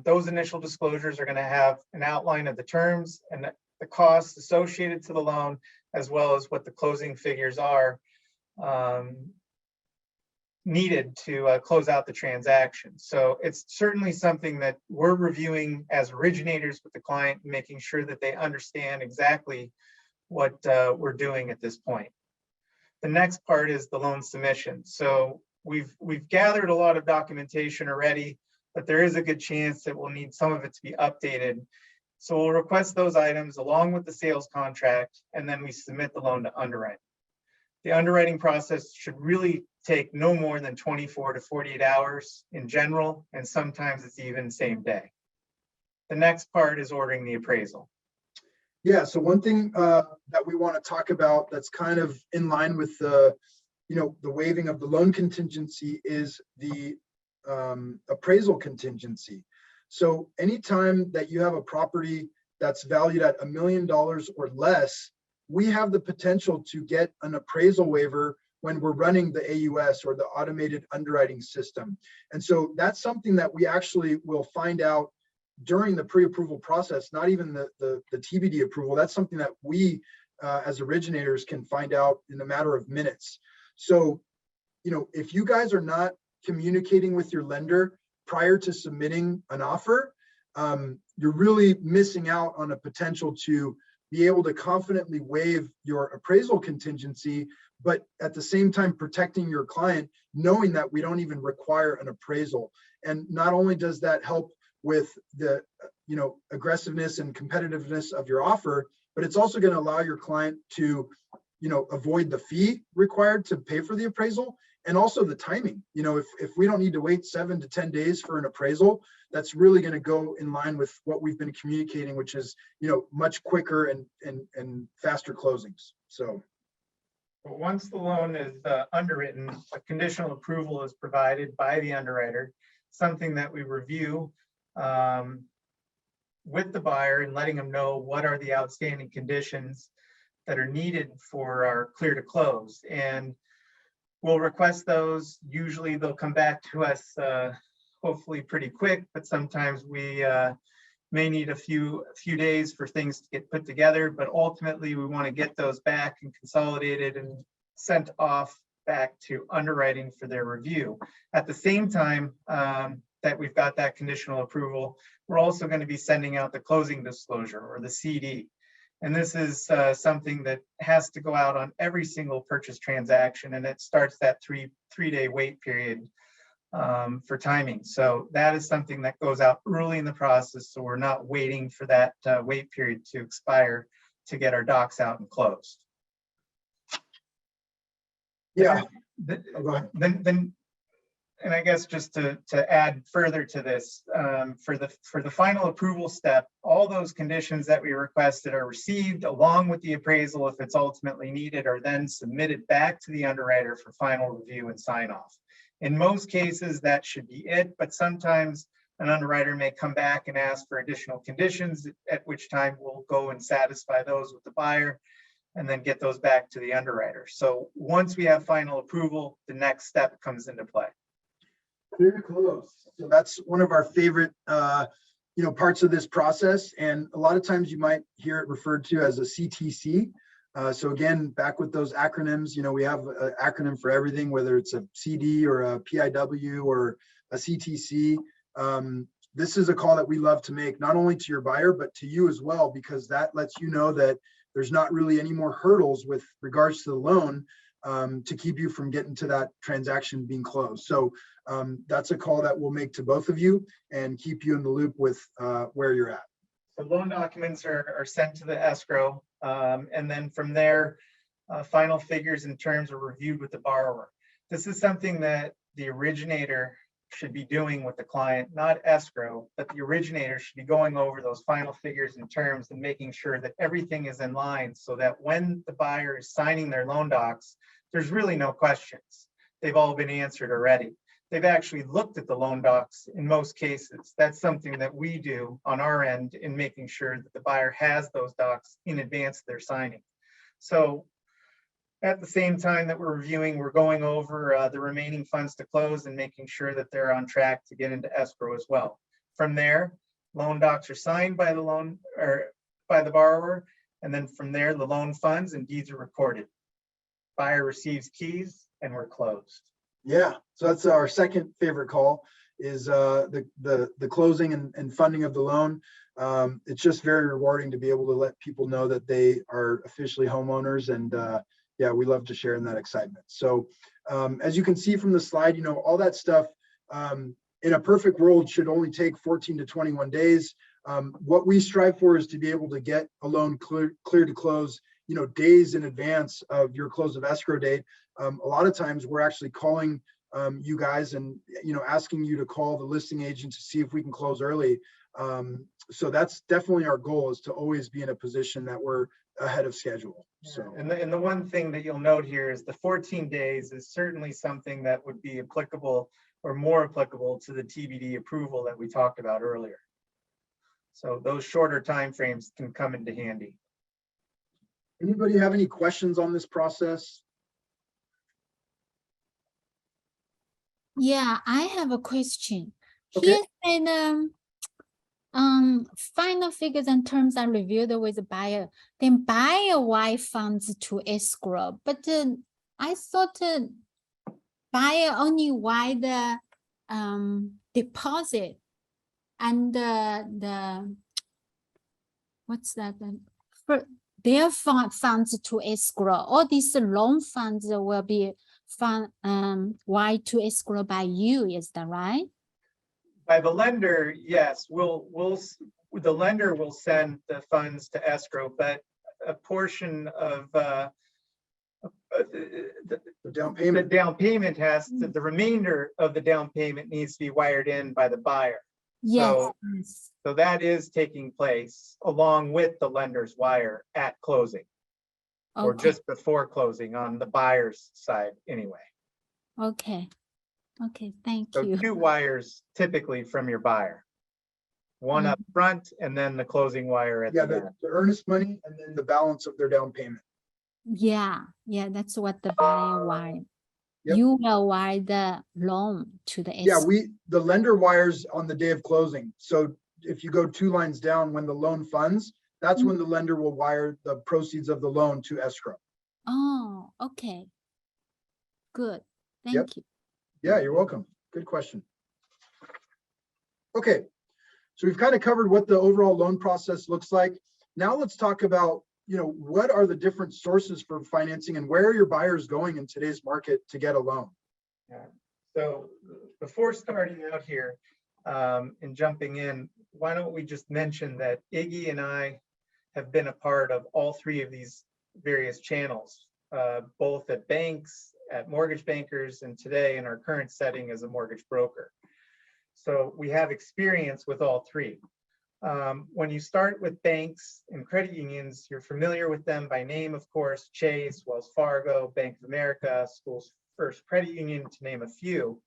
[SPEAKER 2] Those initial disclosures are going to have an outline of the terms and the costs associated to the loan, as well as what the closing figures are needed to close out the transaction. So it's certainly something that we're reviewing as originators with the client, making sure that they understand exactly what we're doing at this point. The next part is the loan submission. So we've gathered a lot of documentation already, but there is a good chance that we'll need some of it to be updated. So we'll request those items along with the sales contract, and then we submit the loan to underwriting. The underwriting process should really take no more than 24 to 48 hours in general, and sometimes it's even same day. The next part is ordering the appraisal.
[SPEAKER 1] Yeah, so one thing that we want to talk about that's kind of in line with the waiving of the loan contingency is the appraisal contingency. So anytime that you have a property that's valued at $1 million or less, we have the potential to get an appraisal waiver when we're running the AUS, or the automated underwriting system. And so that's something that we actually will find out during the pre-approval process, not even the TBD approval. That's something that we as originators can find out in a matter of minutes. So, if you guys are not communicating with your lender prior to submitting an offer, you're really missing out on a potential to be able to confidently waive your appraisal contingency, but at the same time protecting your client, knowing that we don't even require an appraisal. And not only does that help with the aggressiveness and competitiveness of your offer, but it's also going to allow your client to avoid the fee required to pay for the appraisal, and also the timing. If we don't need to wait 7 to 10 days for an appraisal, that's really going to go in line with what we've been communicating, which is much quicker and faster closings. So
[SPEAKER 2] once the loan is underwritten, a conditional approval is provided by the underwriter, something that we review with the buyer and letting them know what are the outstanding conditions that are needed for our clear to close. And we'll request those. Usually they'll come back to us hopefully pretty quick, but sometimes we may need a few days for things to get put together, but ultimately we want to get those back and consolidated and sent off back to underwriting for their review. At the same time that we've got that conditional approval, we're also going to be sending out the closing disclosure, or the CD. And this is something that has to go out on every single purchase transaction, and it starts that three-day wait period for timing. So that is something that goes out early in the process, so we're not waiting for that wait period to expire to get our docs out and closed.
[SPEAKER 1] yeah,
[SPEAKER 2] Then and I guess just to add further to this, for the final approval step, all those conditions that we requested are received along with the appraisal, if it's ultimately needed, are then submitted back to the underwriter for final review and sign off. In most cases, that should be it, but sometimes an underwriter may come back and ask for additional conditions, at which time we'll go and satisfy those with the buyer and then get those back to the underwriter. So once we have final approval, the next step comes into play.
[SPEAKER 1] Very close. So that's one of our favorite, parts of this process. And a lot of times you might hear it referred to as a CTC. So again, back with those acronyms, we have an acronym for everything, whether it's a CD or a PIW or a CTC. This is a call that we love to make, not only to your buyer, but to you as well, because that lets you know that there's not really any more hurdles with regards to the loan to keep you from getting to that transaction being closed. So that's a call that we'll make to both of you and keep you in the loop with where you're at.
[SPEAKER 2] The loan documents are sent to the escrow, and then from there, final figures and terms are reviewed with the borrower. This is something that the originator should be doing with the client, not escrow, but the originator should be going over those final figures and terms and making sure that everything is in line, so that when the buyer is signing their loan docs, there's really no questions. They've all been answered already. They've actually looked at the loan docs in most cases. That's something that we do on our end in making sure that the buyer has those docs in advance of their signing. So at the same time that we're reviewing, we're going over the remaining funds to close and making sure that they're on track to get into escrow as well. From there, loan docs are signed by the loan, or by the borrower. And then from there, the loan funds and deeds are recorded. Buyer receives keys and we're closed.
[SPEAKER 1] Yeah, so that's our second favorite call is the closing and funding of the loan. It's just very rewarding to be able to let people know that they are officially homeowners, and yeah, we love to share in that excitement. So as you can see from the slide, all that stuff in a perfect world should only take 14 to 21 days. What we strive for is to be able to get a loan clear to close, days in advance of your close of escrow date. A lot of times we're actually calling you guys and asking you to call the listing agent to see if we can close early. So that's definitely our goal, is to always be in a position that we're ahead of schedule. So
[SPEAKER 2] and the one thing that you'll note here is the 14 days is certainly something that would be applicable or more applicable to the TBD approval that we talked about earlier. So those shorter timeframes can come into handy.
[SPEAKER 1] anybody have any questions on this process?
[SPEAKER 3] Yeah, I have a question.
[SPEAKER 1] Okay.
[SPEAKER 3] Here said, final figures and terms are reviewed with the buyer. Then buyer wire funds to escrow. But I thought buyer only wire the deposit and the what's that? For their funds to escrow. All these loan funds will be wire to escrow by you. Is that right?
[SPEAKER 2] By the lender, yes, the lender will send the funds to escrow, but a portion of
[SPEAKER 1] The down
[SPEAKER 2] the
[SPEAKER 1] payment.
[SPEAKER 2] down payment the remainder of the down payment needs to be wired in by the buyer.
[SPEAKER 3] Yes.
[SPEAKER 2] So that is taking place along with the lender's wire at closing, or
[SPEAKER 3] Okay.
[SPEAKER 2] just before closing on the buyer's side anyway.
[SPEAKER 3] Okay. Okay. Thank
[SPEAKER 2] So
[SPEAKER 3] you.
[SPEAKER 2] 2 wires typically from your buyer. One up front and then the closing wire at
[SPEAKER 1] Yeah,
[SPEAKER 2] the end.
[SPEAKER 1] the earnest money and then the balance of their down payment.
[SPEAKER 3] Yeah. Yeah. That's what the buyer wire.
[SPEAKER 1] Yep.
[SPEAKER 3] You will wire the loan to the
[SPEAKER 1] Yeah,
[SPEAKER 3] escrow.
[SPEAKER 1] the lender wires on the day of closing. So if you go 2 lines down, when the loan funds, that's when the lender will wire the proceeds of the loan to escrow.
[SPEAKER 3] Oh, okay. Good. Thank
[SPEAKER 1] Yep.
[SPEAKER 3] you.
[SPEAKER 1] Yeah, you're welcome. Good question. Okay, so we've kind of covered what the overall loan process looks like. Now let's talk about, what are the different sources for financing and where are your buyers going in today's market to get a loan?
[SPEAKER 2] Yeah. So before starting out here and jumping in, why don't we just mention that Iggy and I have been a part of all 3 of these various channels, both at banks, at mortgage bankers, and today in our current setting as a mortgage broker. So we have experience with all 3. When you start with banks and credit unions, you're familiar with them by name, of course: Chase, Wells Fargo, Bank of America, School's First Credit Union, to name a few.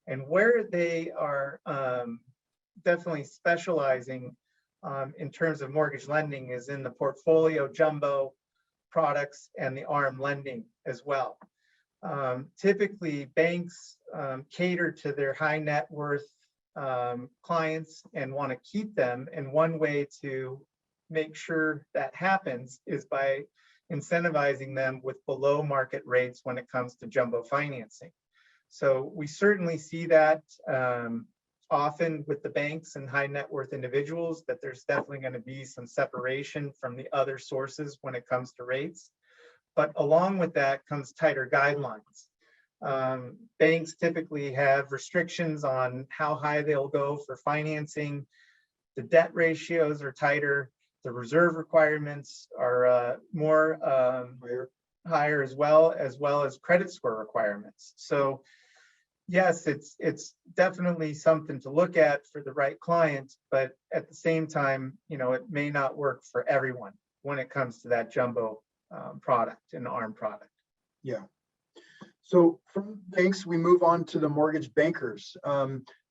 [SPEAKER 2] And where they are definitely specializing in terms of mortgage lending is in the portfolio jumbo products and the ARM lending as well. Typically, banks cater to their high net worth clients and want to keep them. And one way to make sure that happens is by incentivizing them with below market rates when it comes to jumbo financing. So we certainly see that often with the banks and high net worth individuals, that there's definitely going to be some separation from the other sources when it comes to rates. But along with that comes tighter guidelines. Banks typically have restrictions on how high they'll go for financing. The debt ratios are tighter. The reserve requirements are more higher as well as credit score requirements. So yes, it's definitely something to look at for the right client, but at the same time, it may not work for everyone when it comes to that jumbo product and ARM product.
[SPEAKER 1] Yeah. So from banks, we move on to the mortgage bankers.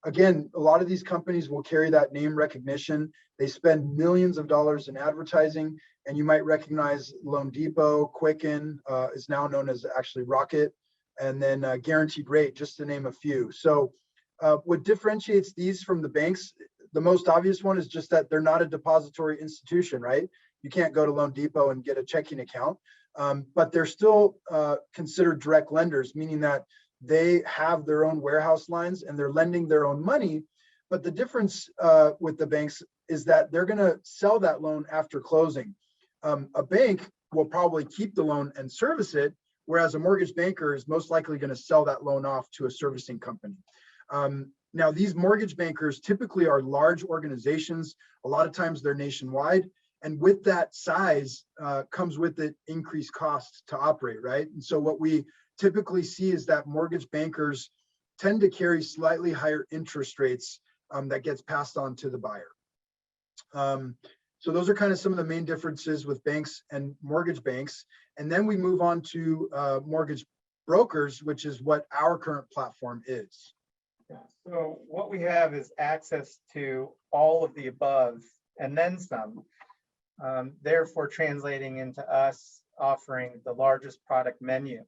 [SPEAKER 1] Again, a lot of these companies will carry that name recognition. They spend millions of dollars in advertising, and you might recognize Loan Depot, Quicken, is now known as actually Rocket, and then Guaranteed Rate, just to name a few. So what differentiates these from the banks, the most obvious one is just that they're not a depository institution, right? You can't go to Loan Depot and get a checking account, but they're still considered direct lenders, meaning that they have their own warehouse lines and they're lending their own money. But the difference with the banks is that they're going to sell that loan after closing. A bank will probably keep the loan and service it, whereas a mortgage banker is most likely going to sell that loan off to a servicing company. Now, these mortgage bankers typically are large organizations. A lot of times they're nationwide. And with that size comes with it increased costs to operate, right? And so what we typically see is that mortgage bankers tend to carry slightly higher interest rates that gets passed on to the buyer. So those are kind of some of the main differences with banks and mortgage banks. And then we move on to mortgage brokers, which is what our current platform is.
[SPEAKER 2] So what we have is access to all of the above and then some, therefore translating into us offering the largest product menu,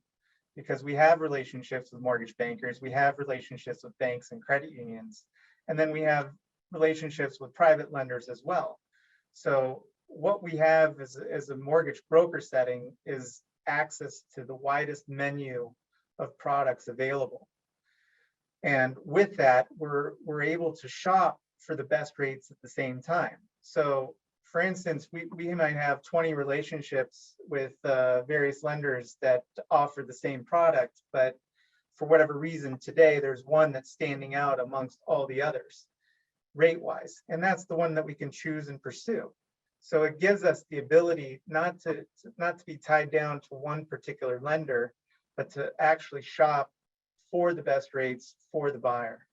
[SPEAKER 2] because we have relationships with mortgage bankers, we have relationships with banks and credit unions, and then we have relationships with private lenders as well. So what we have as a mortgage broker setting is access to the widest menu of products available. And with that, we're able to shop for the best rates at the same time. So for instance, we might have 20 relationships with various lenders that offer the same product, but for whatever reason today, there's one that's standing out amongst all the others rate-wise, and that's the one that we can choose and pursue. So it gives us the ability not to be tied down to one particular lender, but to actually shop for the best rates for the buyer.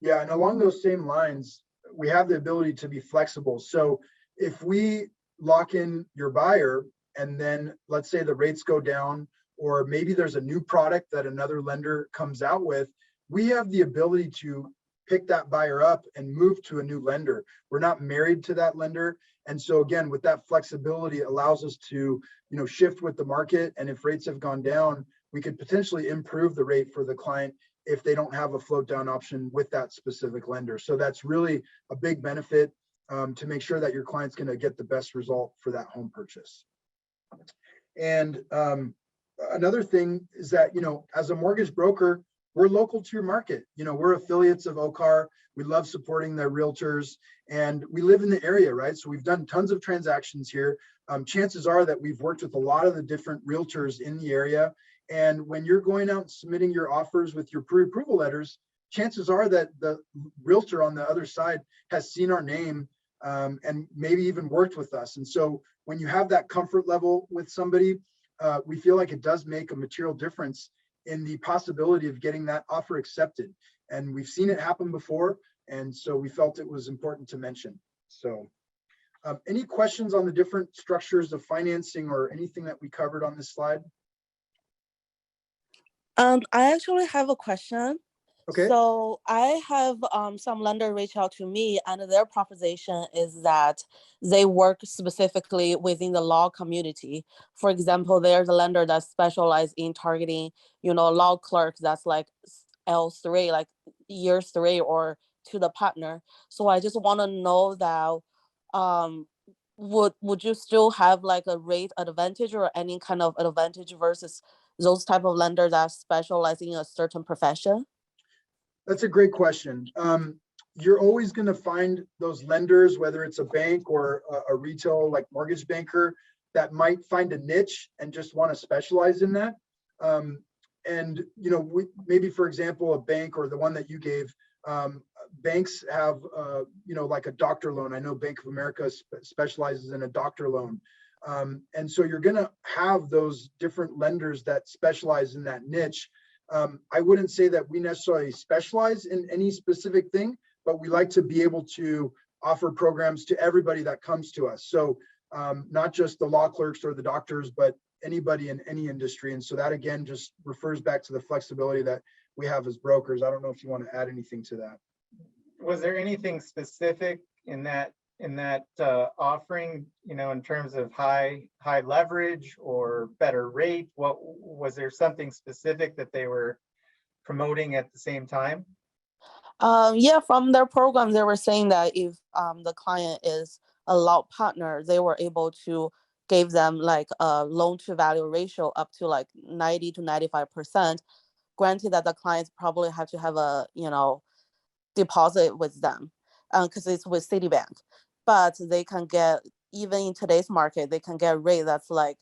[SPEAKER 1] Yeah, and along those same lines, we have the ability to be flexible. So if we lock in your buyer and then let's say the rates go down, or maybe there's a new product that another lender comes out with, we have the ability to pick that buyer up and move to a new lender. We're not married to that lender. And so again, with that flexibility, it allows us to, shift with the market. And if rates have gone down, we could potentially improve the rate for the client if they don't have a float down option with that specific lender. So that's really a big benefit to make sure that your client's going to get the best result for that home purchase. And another thing is that, as a mortgage broker, we're local to your market. We're affiliates of OCAR. We love supporting their realtors and we live in the area, right? So we've done tons of transactions here. Chances are that we've worked with a lot of the different realtors in the area. And when you're going out and submitting your offers with your pre-approval letters, chances are that the realtor on the other side has seen our name and maybe even worked with us. And so when you have that comfort level with somebody, we feel like it does make a material difference in the possibility of getting that offer accepted. And we've seen it happen before. And so we felt it was important to mention. So any questions on the different structures of financing or anything that we covered on this slide?
[SPEAKER 4] I actually have a question.
[SPEAKER 1] Okay.
[SPEAKER 4] So I have some lender reach out to me, and their proposition is that they work specifically within the law community. For example, there's a lender that specializes in targeting, law clerks that's like L3, like year 3 or to the partner. So I just want to know that would you still have like a rate advantage or any kind of advantage versus those type of lenders that specialize in a certain profession?
[SPEAKER 1] That's a great question. You're always going to find those lenders, whether it's a bank or a retail like mortgage banker, that might find a niche and just want to specialize in that. And maybe for example, a bank or the one that you gave, banks have like a doctor loan. I know Bank of America specializes in a doctor loan. And so you're going to have those different lenders that specialize in that niche. I wouldn't say that we necessarily specialize in any specific thing, but we like to be able to offer programs to everybody that comes to us. So not just the law clerks or the doctors, but anybody in any industry. And so that again just refers back to the flexibility that we have as brokers. I don't know if you want to add anything to that.
[SPEAKER 2] Was there anything specific in that offering, in terms of high leverage or better rate? What was there something specific that they were promoting at the same time?
[SPEAKER 4] Yeah, from their program, they were saying that if the client is a law partner, they were able to give them like a loan to value ratio up to like 90 to 95%. Granted that the clients probably have to have a, deposit with them because it's with Citibank, but they can get, even in today's market, they can get a rate that's like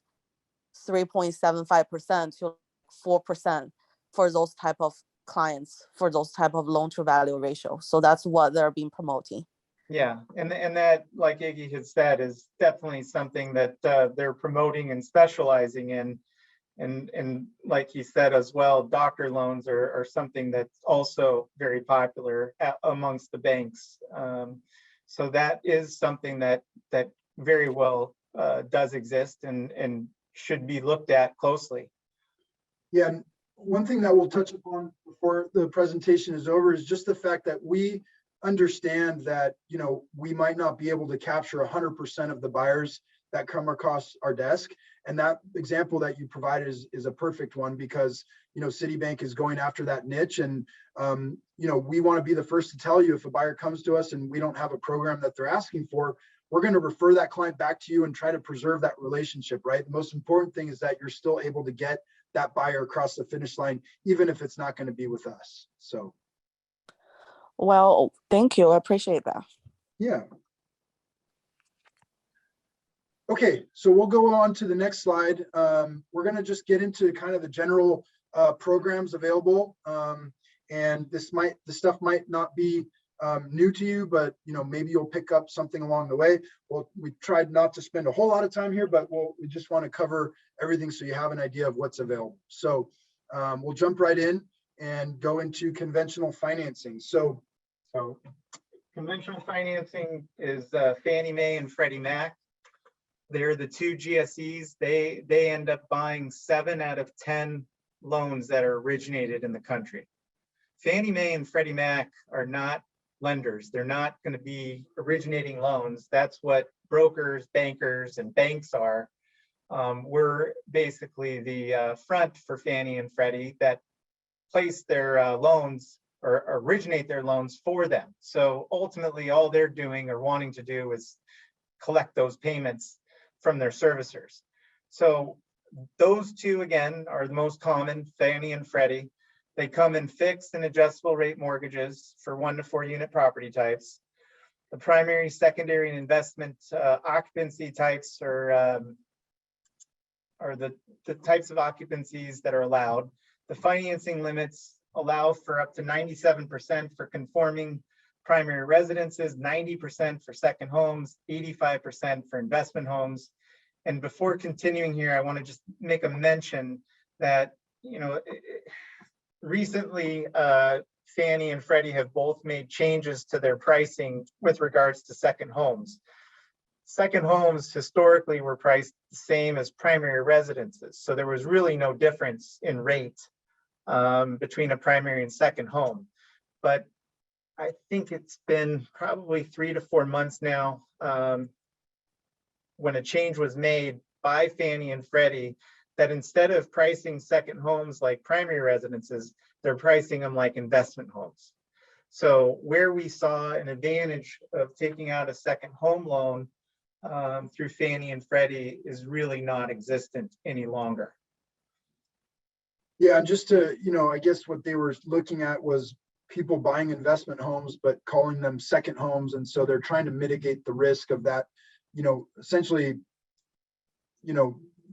[SPEAKER 4] 3.75% to 4% for those type of clients, for those type of loan to value ratio. So that's what they're being promoting.
[SPEAKER 2] Yeah, and that, like Iggy had said, is definitely something that they're promoting and specializing in. And like he said as well, doctor loans are something that's also very popular amongst the banks. So that is something that very well does exist and should be looked at closely.
[SPEAKER 1] Yeah, and one thing that we'll touch upon before the presentation is over is just the fact that we understand that, we might not be able to capture 100% of the buyers that come across our desk. And that example that you provided is a perfect one because, Citibank is going after that niche. And, we want to be the first to tell you if a buyer comes to us and we don't have a program that they're asking for, we're going to refer that client back to you and try to preserve that relationship, right? The most important thing is that you're still able to get that buyer across the finish line, even if it's not going to be with us. So.
[SPEAKER 4] Well, thank you. I appreciate that.
[SPEAKER 1] Yeah. Okay, so we'll go on to the next slide. We're going to just get into kind of the general programs available. And the stuff might not be new to you, but maybe you'll pick up something along the way. Well, we tried not to spend a whole lot of time here, but we just want to cover everything so you have an idea of what's available. So we'll jump right in and go into conventional financing. So
[SPEAKER 2] conventional financing is Fannie Mae and Freddie Mac. They're the two GSEs. They end up buying 7 out of 10 loans that are originated in the country. Fannie Mae and Freddie Mac are not lenders. They're not going to be originating loans. That's what brokers, bankers, and banks are. We're basically the front for Fannie and Freddie that place their loans or originate their loans for them. So ultimately, all they're doing or wanting to do is collect those payments from their servicers. So those two, again, are the most common, Fannie and Freddie. They come in fixed and adjustable rate mortgages for 1 to 4 unit property types. The primary, secondary, and investment occupancy types are the types of occupancies that are allowed. The financing limits allow for up to 97% for conforming primary residences, 90% for second homes, 85% for investment homes. And before continuing here, I want to just make a mention that, recently Fannie and Freddie have both made changes to their pricing with regards to second homes. Second homes historically were priced the same as primary residences. So there was really no difference in rate between a primary and second home. But I think it's been probably 3 to 4 months now when a change was made by Fannie and Freddie that instead of pricing second homes like primary residences, they're pricing them like investment homes. So where we saw an advantage of taking out a second home loan through Fannie and Freddie is really not existent any longer.
[SPEAKER 1] Yeah, just to, I guess what they were looking at was people buying investment homes, but calling them second homes. And so they're trying to mitigate the risk of that, essentially,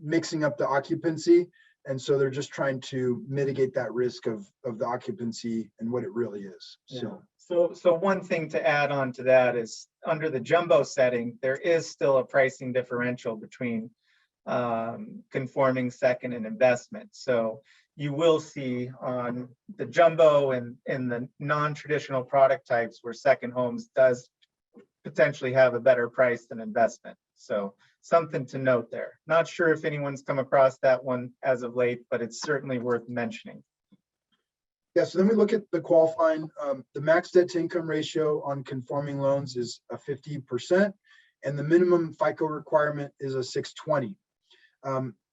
[SPEAKER 1] mixing up the occupancy. And so they're just trying to mitigate that risk of the occupancy and what it really is.
[SPEAKER 2] Yeah. So one thing to add on to that is under the jumbo setting, there is still a pricing differential between conforming second and investment. So you will see on the jumbo and the non-traditional product types where second homes does potentially have a better price than investment. So something to note there. Not sure if anyone's come across that one as of late, but it's certainly worth mentioning.
[SPEAKER 1] Yeah, so then we look at the qualifying, the max debt to income ratio on conforming loans is a 50%, and the minimum FICO requirement is a 620.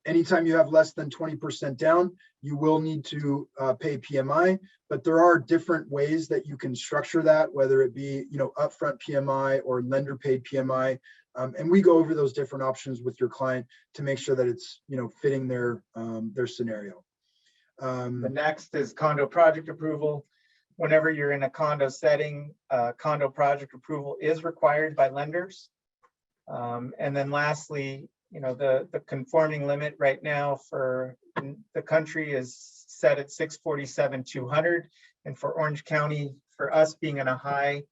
[SPEAKER 1] Anytime you have less than 20% down, you will need to pay PMI, but there are different ways that you can structure that, whether it be, upfront PMI or lender paid PMI. And we go over those different options with your client to make sure that it's, fitting their scenario.
[SPEAKER 2] The next is condo project approval. Whenever you're in a condo setting, condo project approval is required by lenders. And then lastly, the conforming limit right now for the country is set at 647,200. And for Orange County, for us being in a high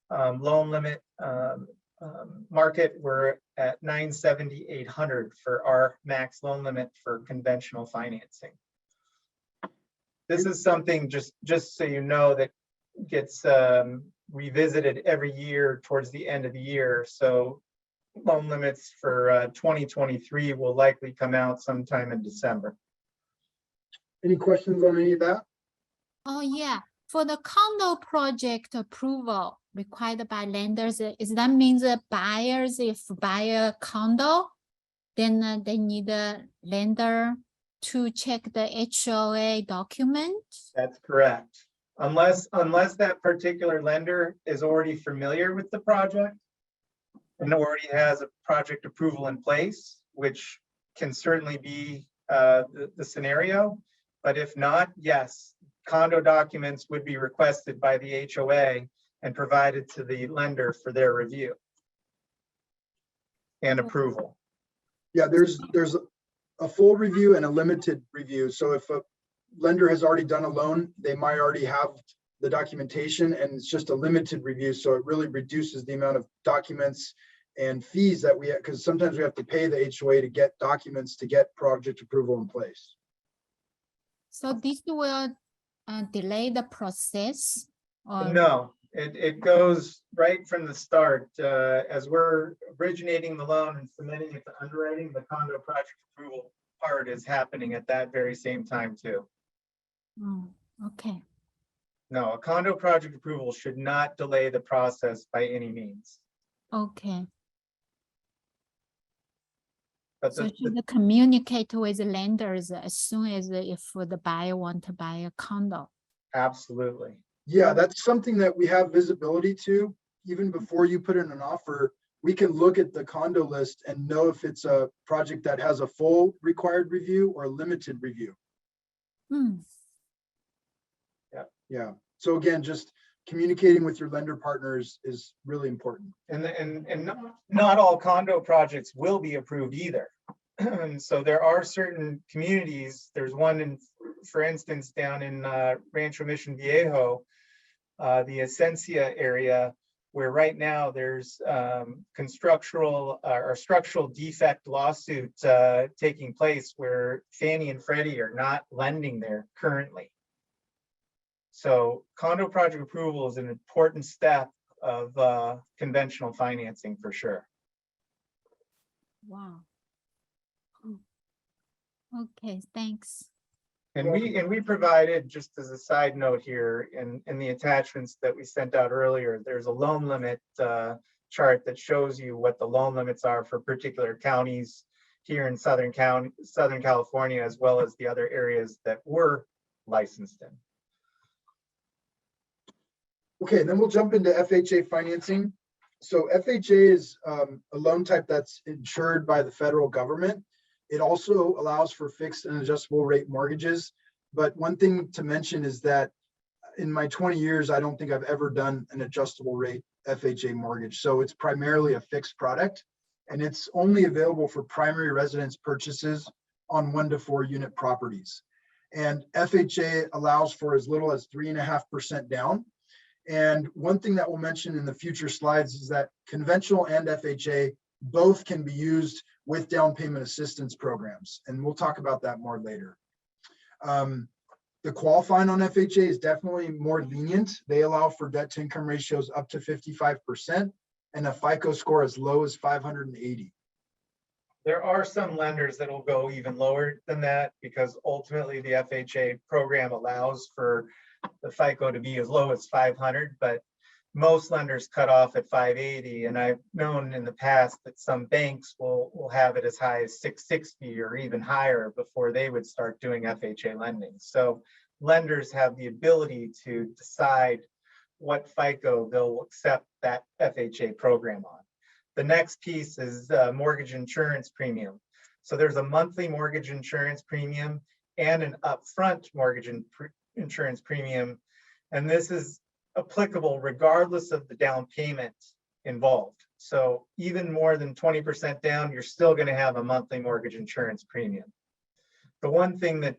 [SPEAKER 2] loan limit market, we're at 970,800 for our max loan limit for conventional financing. This is something, just so you know, that gets revisited every year towards the end of the year. So loan limits for 2023 will likely come out sometime in December.
[SPEAKER 1] Any questions on any of that?
[SPEAKER 3] Oh, yeah. For the condo project approval required by lenders, is that means that buyers, if buy a condo, then they need a lender to check the HOA document?
[SPEAKER 2] That's correct. Unless that particular lender is already familiar with the project and already has a project approval in place, which can certainly be the scenario. But if not, yes, condo documents would be requested by the HOA and provided to the lender for their review and approval.
[SPEAKER 1] Yeah, there's a full review and a limited review. So if a lender has already done a loan, they might already have the documentation, and it's just a limited review. So it really reduces the amount of documents and fees that we have, because sometimes we have to pay the HOA to get documents to get project approval in place.
[SPEAKER 3] So this will delay the process? Or...
[SPEAKER 2] No, it goes right from the start. As we're originating the loan and submitting it to underwriting, the condo project approval part is happening at that very same time too.
[SPEAKER 3] Oh, okay.
[SPEAKER 2] No, a condo project approval should not delay the process by any means.
[SPEAKER 3] Okay.
[SPEAKER 2] But
[SPEAKER 3] So should communicate with the lenders as soon as if the buyer want to buy a condo?
[SPEAKER 2] absolutely.
[SPEAKER 1] Yeah, that's something that we have visibility to. Even before you put in an offer, we can look at the condo list and know if it's a project that has a full required review or a limited review.
[SPEAKER 3] Hmm.
[SPEAKER 1] Yeah. So again, just communicating with your lender partners is really important.
[SPEAKER 2] And not all condo projects will be approved either. And so there are certain communities, there's one in, for instance, down in Rancho Mission Viejo, the Esencia area, where right now there's structural defect lawsuit taking place where Fannie and Freddie are not lending there currently. So condo project approval is an important step of conventional financing for sure.
[SPEAKER 3] Wow. Okay, thanks.
[SPEAKER 2] And we provided, just as a side note here, in the attachments that we sent out earlier, there's a loan limit chart that shows you what the loan limits are for particular counties here in Southern California, as well as the other areas that we're licensed in.
[SPEAKER 1] Okay, then we'll jump into FHA financing. So FHA is a loan type that's insured by the federal government. It also allows for fixed and adjustable rate mortgages. But one thing to mention is that in my 20 years, I don't think I've ever done an adjustable rate FHA mortgage. So it's primarily a fixed product, and it's only available for primary residence purchases on 1 to 4 unit properties. And FHA allows for as little as 3.5% down. And one thing that we'll mention in the future slides is that conventional and FHA both can be used with down payment assistance programs. And we'll talk about that more later. The qualifying on FHA is definitely more lenient. They allow for debt to income ratios up to 55% and a FICO score as low as 580.
[SPEAKER 2] There are some lenders that will go even lower than that because ultimately the FHA program allows for the FICO to be as low as 500, but most lenders cut off at 580. And I've known in the past that some banks will have it as high as 660 or even higher before they would start doing FHA lending. So lenders have the ability to decide what FICO they'll accept that FHA program on. The next piece is mortgage insurance premium. So there's a monthly mortgage insurance premium and an upfront mortgage insurance premium. And this is applicable regardless of the down payment involved. So even more than 20% down, you're still going to have a monthly mortgage insurance premium. The one thing that,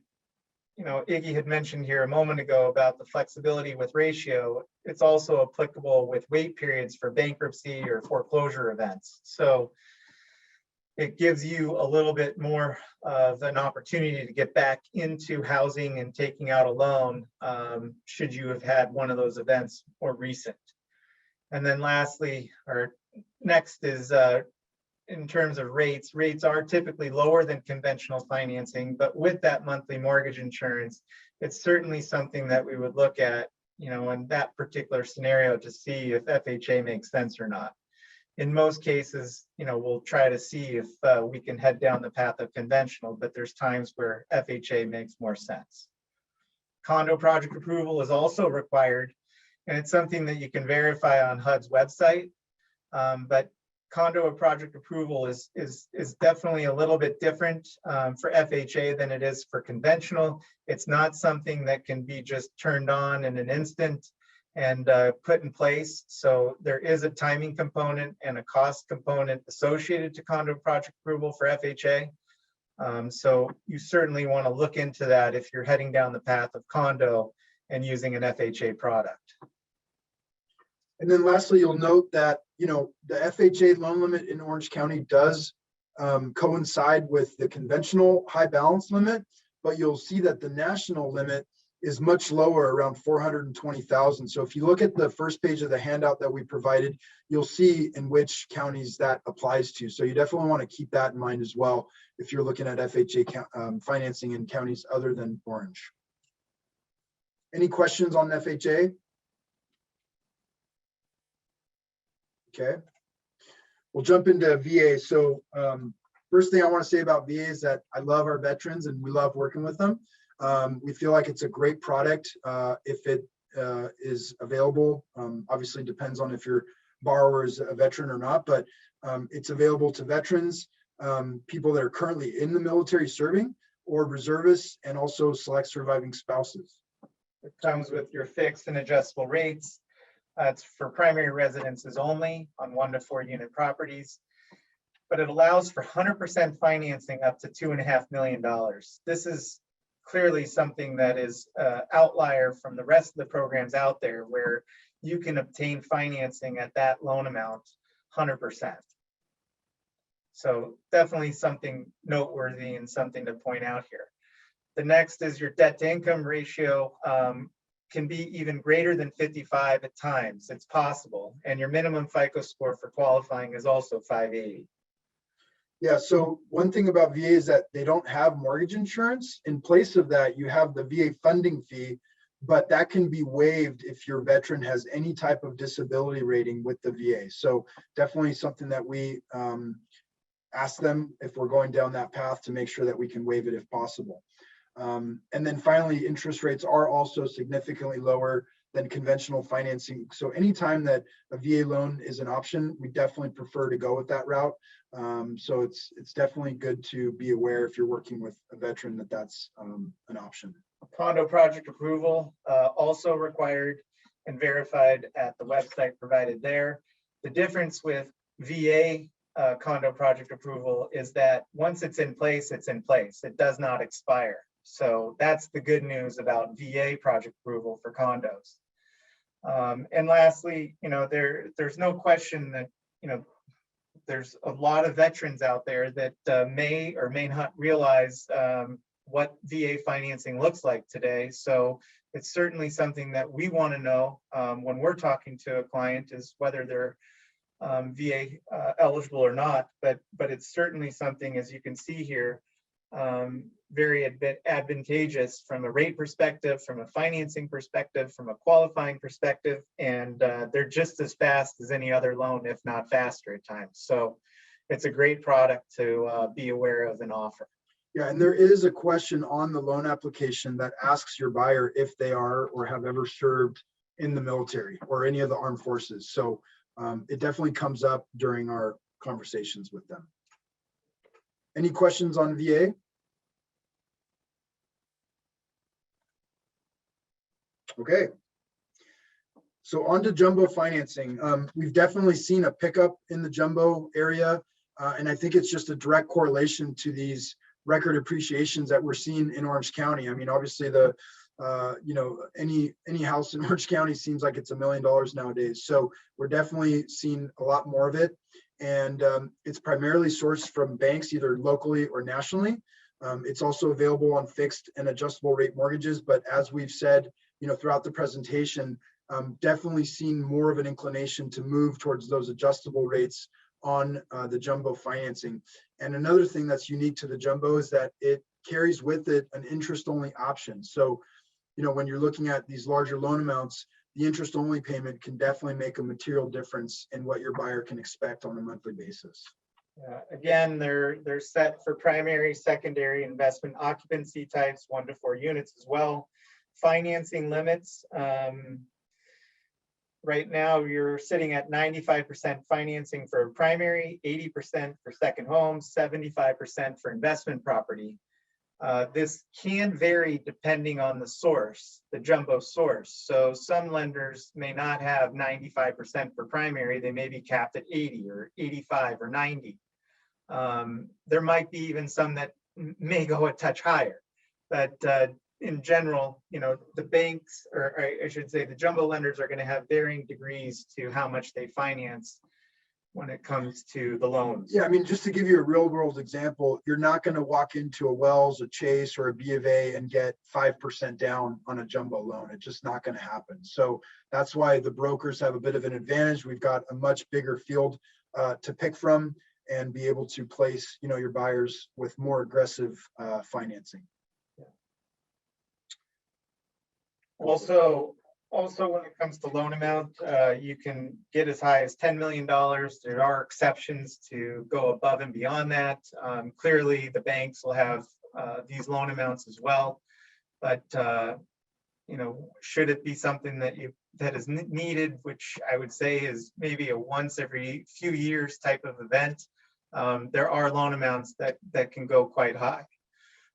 [SPEAKER 2] you know, Iggy had mentioned here a moment ago about the flexibility with ratio, it's also applicable with wait periods for bankruptcy or foreclosure events. So it gives you a little bit more of an opportunity to get back into housing and taking out a loan should you have had one of those events more recent. And then lastly, or next is in terms of rates, rates are typically lower than conventional financing, but with that monthly mortgage insurance, it's certainly something that we would look at, you know, in that particular scenario to see if FHA makes sense or not. In most cases, you know, we'll try to see if we can head down the path of conventional, but there's times where FHA makes more sense. Condo project approval is also required, and it's something that you can verify on HUD's website. But condo project approval is definitely a little bit different for FHA than it is for conventional. It's not something that can be just turned on in an instant and put in place. So there is a timing component and a cost component associated to condo project approval for FHA. So you certainly want to look into that if you're heading down the path of condo and using an FHA product.
[SPEAKER 1] And then lastly, you'll note that, you know, the FHA loan limit in Orange County does coincide with the conventional high balance limit, but you'll see that the national limit is much lower, around 420,000. So if you look at the first page of the handout that we provided, you'll see in which counties that applies to. So you definitely want to keep that in mind as well if you're looking at FHA financing in counties other than Orange. Any questions on FHA? Okay, we'll jump into VA. So first thing I want to say about VA is that I love our veterans and we love working with them. We feel like it's a great product if it is available. Obviously depends on if your borrower is a veteran or not, but it's available to veterans, people that are currently in the military serving, or reservists, and also select surviving spouses.
[SPEAKER 2] It comes with your fixed and adjustable rates. It's for primary residences only on 1 to 4 unit properties, but it allows for 100% financing up to $2.5 million. This is clearly something that is an outlier from the rest of the programs out there where you can obtain financing at that loan amount 100%. So definitely something noteworthy and something to point out here. The next is your debt to income ratio can be even greater than 55 at times. It's possible. And your minimum FICO score for qualifying is also 580.
[SPEAKER 1] Yeah, so one thing about VA is that they don't have mortgage insurance. In place of that, you have the VA funding fee, but that can be waived if your veteran has any type of disability rating with the VA. So definitely something that we ask them if we're going down that path to make sure that we can waive it if possible. And then finally, interest rates are also significantly lower than conventional financing. So anytime that a VA loan is an option, we definitely prefer to go with that route. So it's definitely good to be aware if you're working with a veteran that that's an option.
[SPEAKER 2] Condo project approval also required and verified at the website provided there. The difference with VA condo project approval is that once it's in place, it's in place. It does not expire. So that's the good news about VA project approval for condos. And lastly, you know, there's no question that, you know, there's a lot of veterans out there that may or may not realize what VA financing looks like today. So it's certainly something that we want to know when we're talking to a client, is whether they're VA eligible or not. But it's certainly something, as you can see here, very advantageous from a rate perspective, from a financing perspective, from a qualifying perspective, and they're just as fast as any other loan, if not faster at times. So it's a great product to be aware of and offer.
[SPEAKER 1] Yeah, and there is a question on the loan application that asks your buyer if they are or have ever served in the military or any of the armed forces. So it definitely comes up during our conversations with them. Any questions on VA? Okay. So on to jumbo financing. We've definitely seen a pickup in the jumbo area. And I think it's just a direct correlation to these record appreciations that we're seeing in Orange County. I mean, obviously any house in Orange County seems like it's $1 million nowadays. So we're definitely seeing a lot more of it. And it's primarily sourced from banks, either locally or nationally. It's also available on fixed and adjustable rate mortgages. But as we've said, throughout the presentation, definitely seen more of an inclination to move towards those adjustable rates on the jumbo financing. And another thing that's unique to the jumbo is that it carries with it an interest-only option. So, when you're looking at these larger loan amounts, the interest-only payment can definitely make a material difference in what your buyer can expect on a monthly basis.
[SPEAKER 2] Again, they're set for primary, secondary investment occupancy types, 1 to 4 units as well. Financing limits. Right now, you're sitting at 95% financing for primary, 80% for second home, 75% for investment property. This can vary depending on the source, the jumbo source. So some lenders may not have 95% for primary. They may be capped at 80 or 85 or 90. There might be even some that may go a touch higher. But in general, the banks, or I should say the jumbo lenders, are going to have varying degrees to how much they finance when it comes to the loans.
[SPEAKER 1] Yeah, I mean, just to give you a real world example, you're not going to walk into a Wells, a Chase, or a B of A and get 5% down on a jumbo loan. It's just not going to happen. So that's why the brokers have a bit of an advantage. We've got a much bigger field to pick from and be able to place, your buyers with more aggressive financing.
[SPEAKER 2] Also, when it comes to loan amount, you can get as high as $10 million. There are exceptions to go above and beyond that. Clearly, the banks will have these loan amounts as well. But should it be something that is needed, which I would say is maybe a once every few years type of event, there are loan amounts that can go quite high.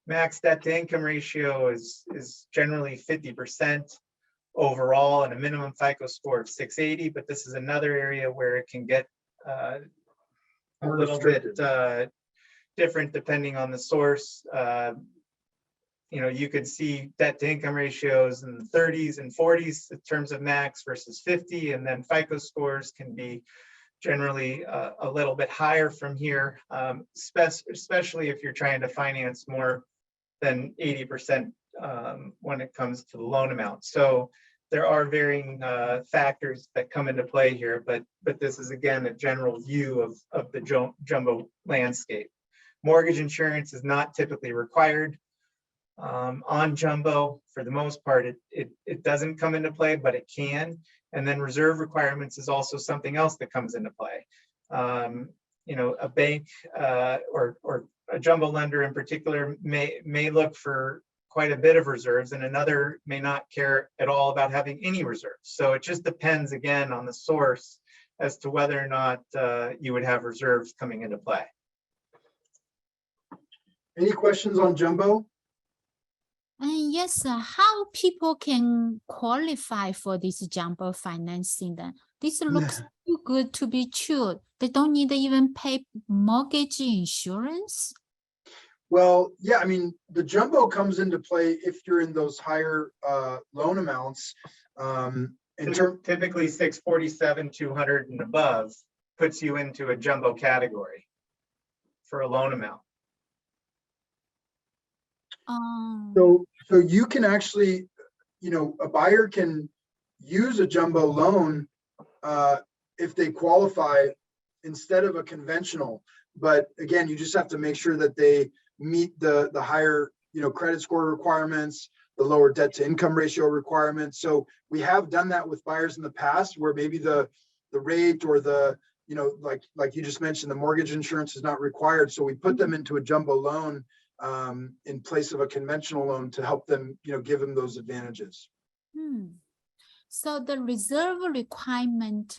[SPEAKER 2] Max debt to income ratio is generally 50% overall and a minimum FICO score of 680, but this is another area where it can get a little bit different depending on the source. You could see debt to income ratios in the 30s and 40s in terms of max versus 50, and then FICO scores can be generally a little bit higher from here, especially if you're trying to finance more than 80% when it comes to the loan amount. So there are varying factors that come into play here, but this is again a general view of the jumbo landscape. Mortgage insurance is not typically required on jumbo. For the most part, it doesn't come into play, but it can. And then reserve requirements is also something else that comes into play. A bank or a jumbo lender in particular may look for quite a bit of reserves, and another may not care at all about having any reserves. So it just depends again on the source as to whether or not you would have reserves coming into play.
[SPEAKER 1] Any questions on jumbo?
[SPEAKER 3] Yes, how people can qualify for this jumbo financing then? This looks too good to be true. They don't need to even pay mortgage insurance?
[SPEAKER 1] Well, yeah, I mean, the jumbo comes into play if you're in those higher loan amounts.
[SPEAKER 2] Typically 647, 200 and above puts you into a jumbo category for a loan amount.
[SPEAKER 1] So you can actually, a buyer can use a jumbo loan if they qualify instead of a conventional. But again, you just have to make sure that they meet the higher, credit score requirements, the lower debt to income ratio requirements. So we have done that with buyers in the past where maybe the rate or the, like you just mentioned, the mortgage insurance is not required. So we put them into a jumbo loan in place of a conventional loan to help them, give them those advantages.
[SPEAKER 3] So the reserve requirement,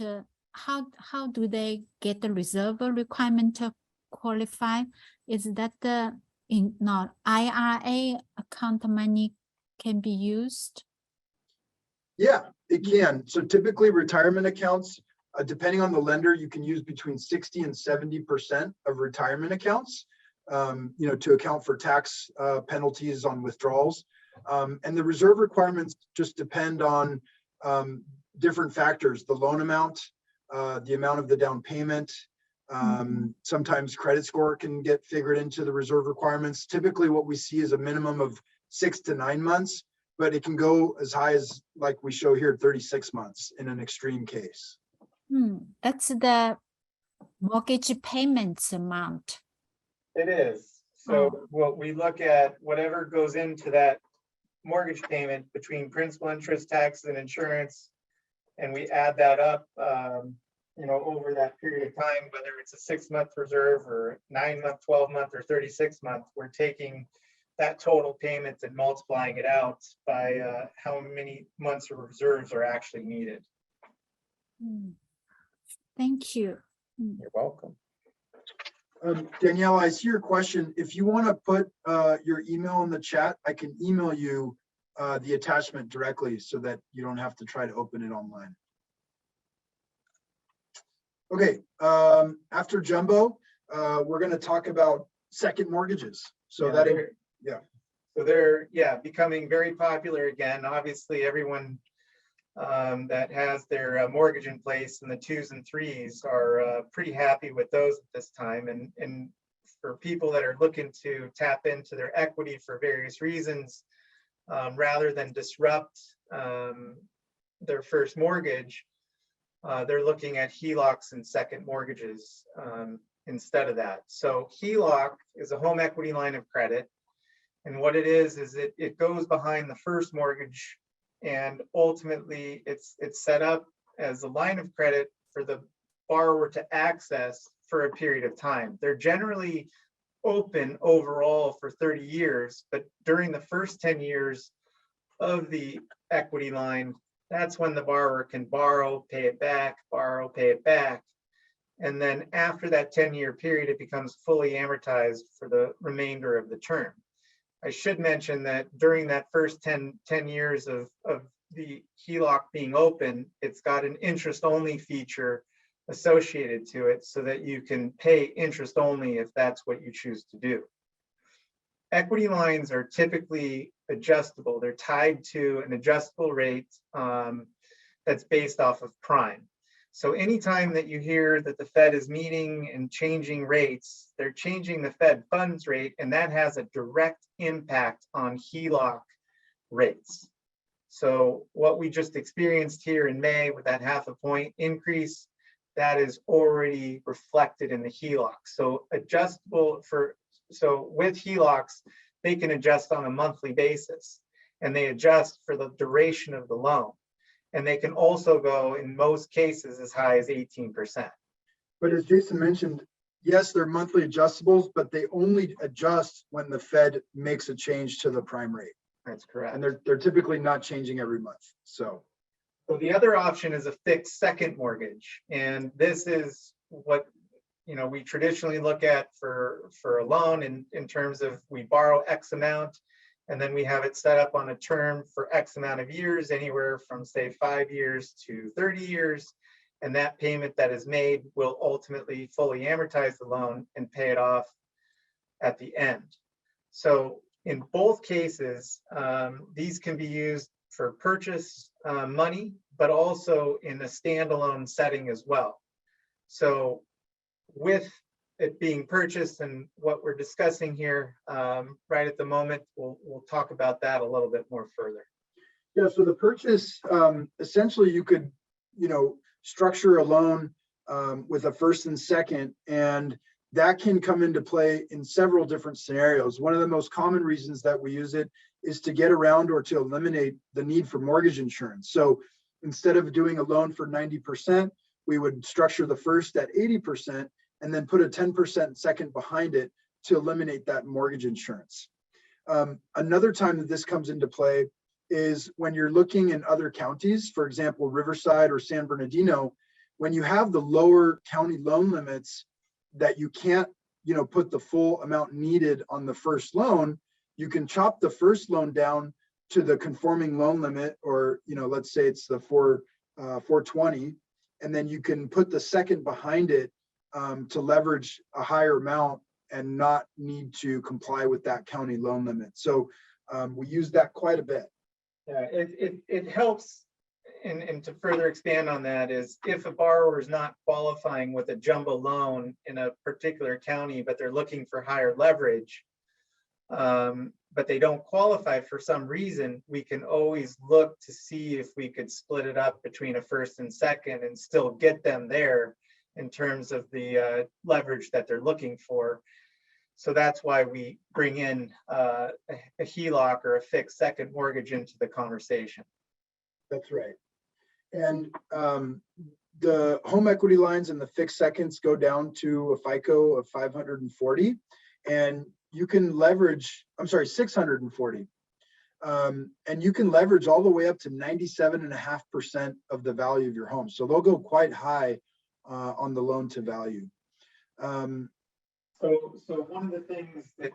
[SPEAKER 3] how do they get the reserve requirement to qualify? Is that the not IRA account money can be used?
[SPEAKER 1] Yeah, it can. So typically retirement accounts, depending on the lender, you can use between 60 and 70% of retirement accounts, to account for tax penalties on withdrawals. And the reserve requirements just depend on different factors, the loan amount, the amount of the down payment. Sometimes credit score can get figured into the reserve requirements. Typically what we see is a minimum of 6 to 9 months, but it can go as high as, like we show here, 36 months in an extreme case.
[SPEAKER 3] That's the mortgage payments amount.
[SPEAKER 2] It is. So what we look at, whatever goes into that mortgage payment between principal, interest, taxes, and insurance, and we add that up, over that period of time, whether it's a 6-month reserve or 9-month, 12-month, or 36-month, we're taking that total payment and multiplying it out by how many months of reserves are actually needed.
[SPEAKER 3] Thank you.
[SPEAKER 2] You're welcome.
[SPEAKER 1] Danielle, I see your question. If you want to put your email in the chat, I can email you the attachment directly so that you don't have to try to open it online. Okay, after Jumbo, we're going to talk about second mortgages. So
[SPEAKER 2] they're becoming very popular again. Obviously, everyone that has their mortgage in place in the 2s and 3s are pretty happy with those at this time. And for people that are looking to tap into their equity for various reasons, rather than disrupt their first mortgage, they're looking at HELOCs and second mortgages instead of that. So HELOC is a home equity line of credit. And what it is it goes behind the first mortgage, and ultimately it's set up as a line of credit for the borrower to access for a period of time. They're generally open overall for 30 years, but during the first 10 years of the equity line, that's when the borrower can borrow, pay it back, borrow, pay it back. And then after that 10-year period, it becomes fully amortized for the remainder of the term. I should mention that during that first 10 years of the HELOC being open, it's got an interest-only feature associated to it so that you can pay interest only if that's what you choose to do. Equity lines are typically adjustable. They're tied to an adjustable rate that's based off of prime. So anytime that you hear that the Fed is meeting and changing rates, they're changing the Fed funds rate, and that has a direct impact on HELOC rates. So what we just experienced here in May with that 0.5 point increase, that is already reflected in the HELOC. So with HELOCs, they can adjust on a monthly basis, and they adjust for the duration of the loan. And they can also go, in most cases, as high as 18%.
[SPEAKER 1] But as Jason mentioned, yes, they're monthly adjustables, but they only adjust when the Fed makes a change to the prime rate.
[SPEAKER 2] That's correct.
[SPEAKER 1] And they're typically not changing every month. So
[SPEAKER 2] the other option is a fixed second mortgage. And this is what we traditionally look at for a loan in terms of we borrow X amount, and then we have it set up on a term for X amount of years, anywhere from say 5 years to 30 years. And that payment that is made will ultimately fully amortize the loan and pay it off at the end. So in both cases, these can be used for purchase money, but also in a standalone setting as well. So with it being purchased and what we're discussing here right at the moment, we'll talk about that a little bit more further.
[SPEAKER 1] Yeah, so the purchase, essentially you could, structure a loan with a first and second, and that can come into play in several different scenarios. One of the most common reasons that we use it is to get around or to eliminate the need for mortgage insurance. So instead of doing a loan for 90%, we would structure the first at 80% and then put a 10% second behind it to eliminate that mortgage insurance. Another time that this comes into play is when you're looking in other counties, for example, Riverside or San Bernardino, when you have the lower county loan limits that you can't, put the full amount needed on the first loan, you can chop the first loan down to the conforming loan limit, or, let's say it's the 420, and then you can put the second behind it to leverage a higher amount and not need to comply with that county loan limit. So we use that quite a bit.
[SPEAKER 2] Yeah, it helps. And to further expand on that is if a borrower is not qualifying with a jumbo loan in a particular county, but they're looking for higher leverage, but they don't qualify for some reason, we can always look to see if we could split it up between a first and second and still get them there in terms of the leverage that they're looking for. So that's why we bring in a HELOC or a fixed second mortgage into the conversation.
[SPEAKER 1] That's right. And the home equity lines and the fixed seconds go down to a FICO of 540, and you can leverage, 640. And you can leverage all the way up to 97.5% of the value of your home. So they'll go quite high on the loan to value.
[SPEAKER 2] So one of the things that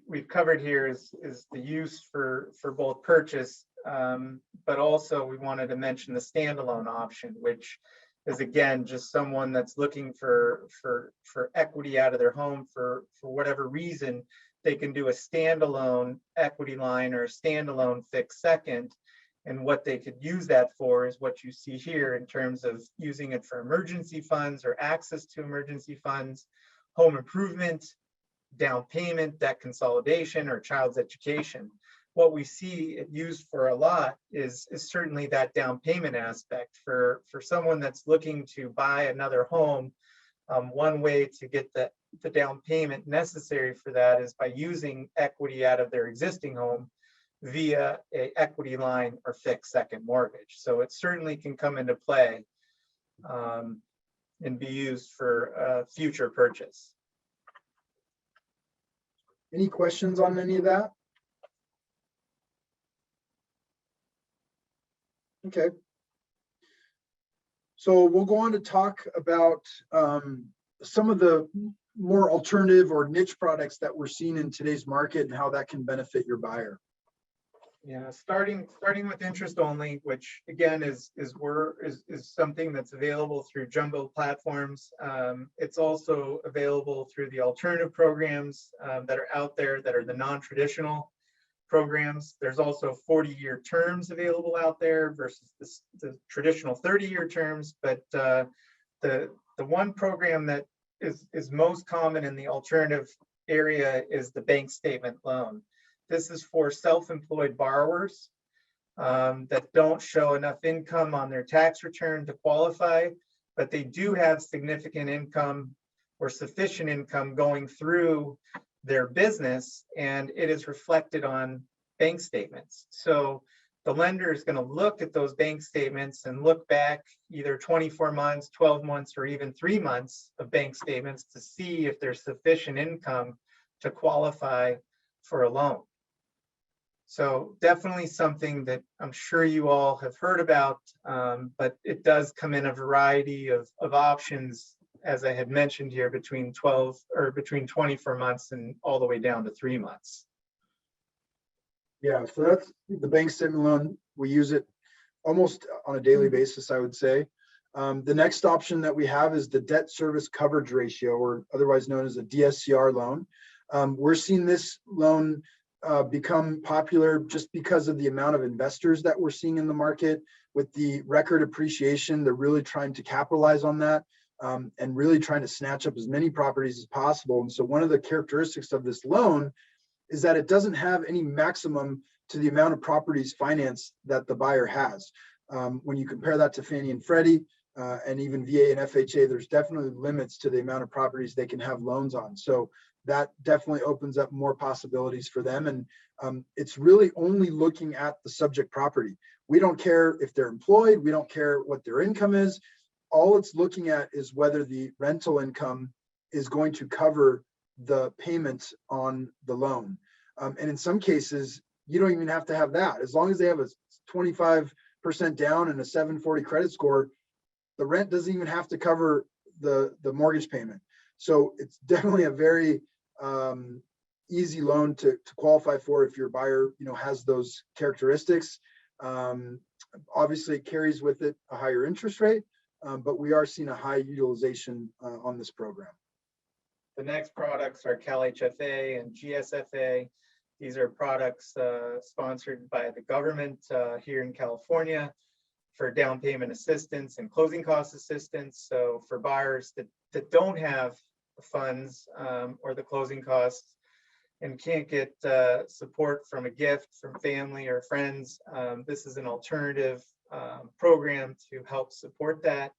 [SPEAKER 2] we've covered here is the use for both purchase, but also we wanted to mention the standalone option, which is again just someone that's looking for equity out of their home for whatever reason. They can do a standalone equity line or a standalone fixed second, and what they could use that for is what you see here in terms of using it for emergency funds or access to emergency funds, home improvement, down payment, debt consolidation, or child's education. What we see it used for a lot is certainly that down payment aspect for someone that's looking to buy another home. One way to get the down payment necessary for that is by using equity out of their existing home via a equity line or fixed second mortgage. So it certainly can come into play and be used for future purchase.
[SPEAKER 1] Any questions on any of that? Okay. So we'll go on to talk about some of the more alternative or niche products that we're seeing in today's market and how that can benefit your buyer.
[SPEAKER 2] Yeah, starting with interest only, which again is something that's available through jumbo platforms. It's also available through the alternative programs that are out there that are the non-traditional programs. There's also 40-year terms available out there versus the traditional 30-year terms. But the one program that is most common in the alternative area is the bank statement loan. This is for self-employed borrowers that don't show enough income on their tax return to qualify, but they do have significant income or sufficient income going through their business, and it is reflected on bank statements. So the lender is going to look at those bank statements and look back either 24 months, 12 months, or even 3 months of bank statements to see if there's sufficient income to qualify for a loan. So definitely something that I'm sure you all have heard about, but it does come in a variety of options, as I had mentioned here, between 24 months and all the way down to 3 months.
[SPEAKER 1] Yeah, so that's the bank statement loan. We use it almost on a daily basis, I would say. The next option that we have is the debt service coverage ratio, or otherwise known as a DSCR loan. We're seeing this loan become popular just because of the amount of investors that we're seeing in the market. With the record appreciation, they're really trying to capitalize on that and really trying to snatch up as many properties as possible. And so one of the characteristics of this loan is that it doesn't have any maximum to the amount of properties financed that the buyer has. When you compare that to Fannie and Freddie and even VA and FHA, there's definitely limits to the amount of properties they can have loans on. So that definitely opens up more possibilities for them. And it's really only looking at the subject property. We don't care if they're employed. We don't care what their income is. All it's looking at is whether the rental income is going to cover the payments on the loan. And in some cases, you don't even have to have that. As long as they have a 25% down and a 740 credit score, the rent doesn't even have to cover the mortgage payment. So it's definitely a very easy loan to qualify for if your buyer, has those characteristics. Obviously, it carries with it a higher interest rate, but we are seeing a high utilization on this program.
[SPEAKER 2] The next products are CalHFA and GSFA. These are products sponsored by the government here in California for down payment assistance and closing cost assistance. So for buyers that don't have the funds or the closing costs and can't get support from a gift from family or friends, this is an alternative program to help support that.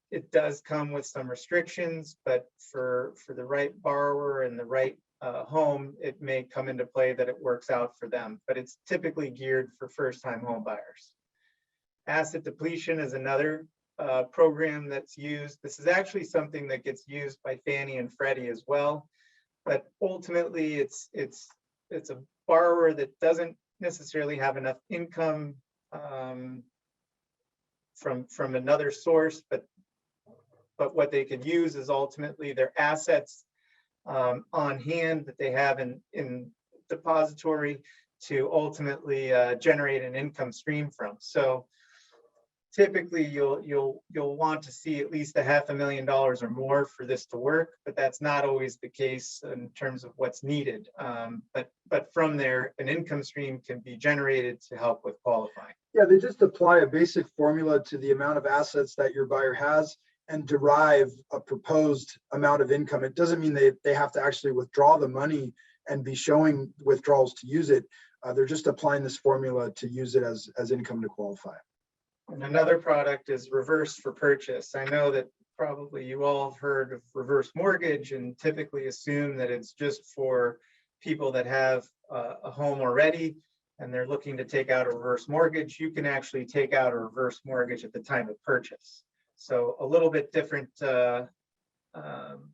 [SPEAKER 2] It does come with some restrictions, but for the right borrower and the right home, it may come into play that it works out for them, but it's typically geared for first-time home buyers. Asset depletion is another program that's used. This is actually something that gets used by Fannie and Freddie as well, but ultimately it's a borrower that doesn't necessarily have enough income from another source, but what they could use is ultimately their assets on hand that they have in depository to ultimately generate an income stream from. So typically you'll want to see at least $500,000 or more for this to work, but that's not always the case in terms of what's needed. But from there, an income stream can be generated to help with qualifying.
[SPEAKER 1] Yeah, they just apply a basic formula to the amount of assets that your buyer has and derive a proposed amount of income. It doesn't mean they have to actually withdraw the money and be showing withdrawals to use it. They're just applying this formula to use it as income to qualify.
[SPEAKER 2] And another product is reverse for purchase. I know that probably you all have heard of reverse mortgage and typically assume that it's just for people that have a home already and they're looking to take out a reverse mortgage. You can actually take out a reverse mortgage at the time of purchase. So a little bit different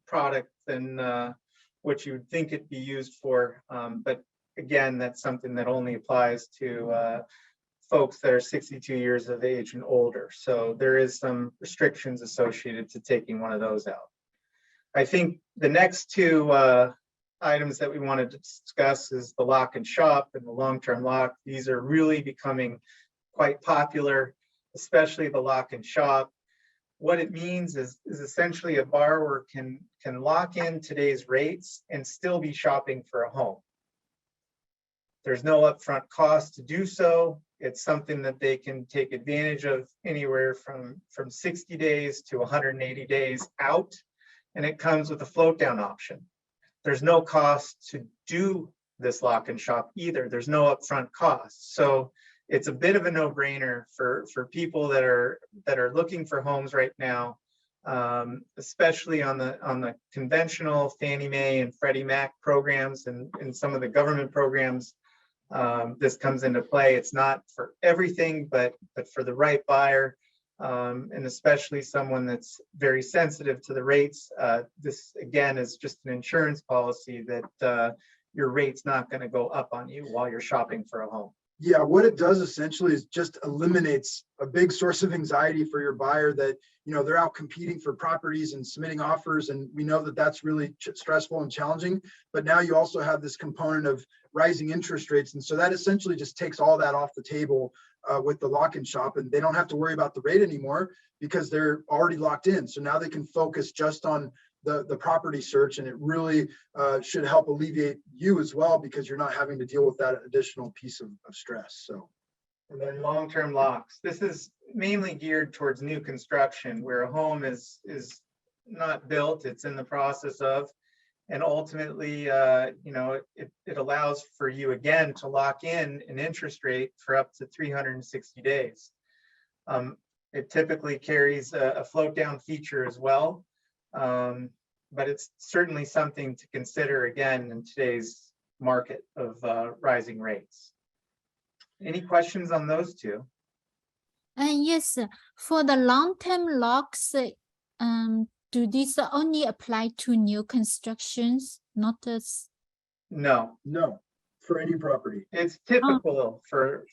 [SPEAKER 2] product than what you would think it'd be used for. But again, that's something that only applies to folks that are 62 years of age and older. So there is some restrictions associated to taking one of those out. I think the next two items that we wanted to discuss is the lock and shop and the long-term lock. These are really becoming quite popular, especially the lock and shop. What it means is essentially a borrower can lock in today's rates and still be shopping for a home. There's no upfront cost to do so. It's something that they can take advantage of anywhere from 60 days to 180 days out, and it comes with a float down option. There's no cost to do this lock and shop either. There's no upfront cost. So it's a bit of a no-brainer for people that are looking for homes right now, especially on the conventional Fannie Mae and Freddie Mac programs and some of the government programs. This comes into play. It's not for everything, but for the right buyer, and especially someone that's very sensitive to the rates. This again is just an insurance policy that your rate's not going to go up on you while you're shopping for a home.
[SPEAKER 1] Yeah, what it does essentially is just eliminates a big source of anxiety for your buyer that, they're out competing for properties and submitting offers. And we know that that's really stressful and challenging. But now you also have this component of rising interest rates. And so that essentially just takes all that off the table with the lock and shop. And they don't have to worry about the rate anymore because they're already locked in. So now they can focus just on the property search, and it really should help alleviate you as well because you're not having to deal with that additional piece of stress. So,
[SPEAKER 2] and then long-term locks. This is mainly geared towards new construction where a home is not built, it's in the process of, and ultimately, it allows for you again to lock in an interest rate for up to 360 days. It typically carries a float down feature as well. But it's certainly something to consider again in today's market of rising rates. Any questions on those two?
[SPEAKER 3] Yes, for the long-term locks, do these only apply to new constructions, not as?
[SPEAKER 2] No,
[SPEAKER 1] for any property.
[SPEAKER 2] it's typical for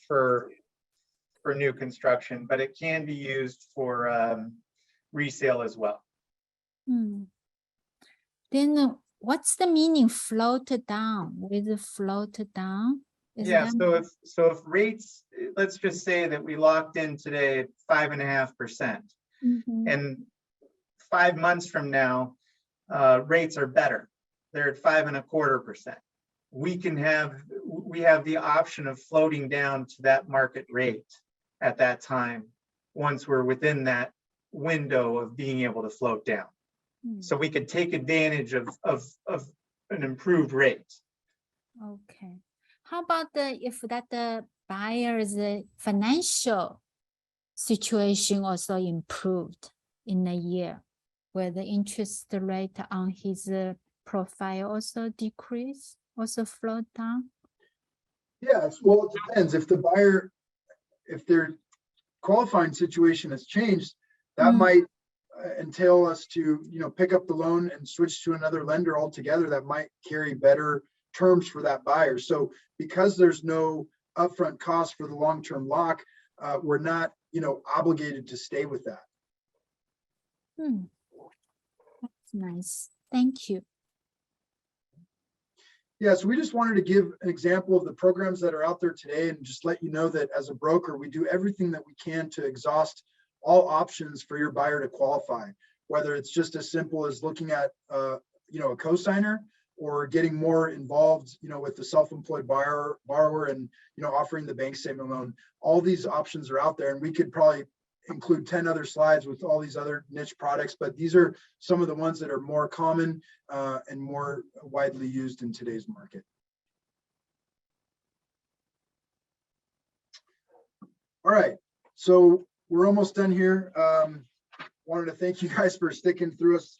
[SPEAKER 2] for new construction, but it can be used for resale as well.
[SPEAKER 3] Then what's the meaning float down with float down? Is
[SPEAKER 2] Yeah,
[SPEAKER 3] that-
[SPEAKER 2] so if rates, let's just say that we locked in today at 5.5%,
[SPEAKER 3] Mhm.
[SPEAKER 2] and 5 months from now, rates are better. They're at 5.25%. We have the option of floating down to that market rate at that time, once we're within that window of being able to float down. So we could take advantage of an improved rate.
[SPEAKER 3] Okay. How about if the buyer's financial situation also improved in a year, where the interest rate on his profile also decrease, also float down?
[SPEAKER 1] Yes, well, it depends. If the buyer, if their qualifying situation has changed, that might entail us to, pick up the loan and switch to another lender altogether that might carry better terms for that buyer. So because there's no upfront cost for the long-term lock, we're not, obligated to stay with that.
[SPEAKER 3] That's nice. Thank you.
[SPEAKER 1] Yeah, so we just wanted to give an example of the programs that are out there today and just let you know that as a broker, we do everything that we can to exhaust all options for your buyer to qualify, whether it's just as simple as looking at, a cosigner, or getting more involved, with the self-employed borrower and, offering the bank statement loan. All these options are out there, and we could probably include 10 other slides with all these other niche products, but these are some of the ones that are more common and more widely used in today's market. All right, so we're almost done here. Wanted to thank you guys for sticking through us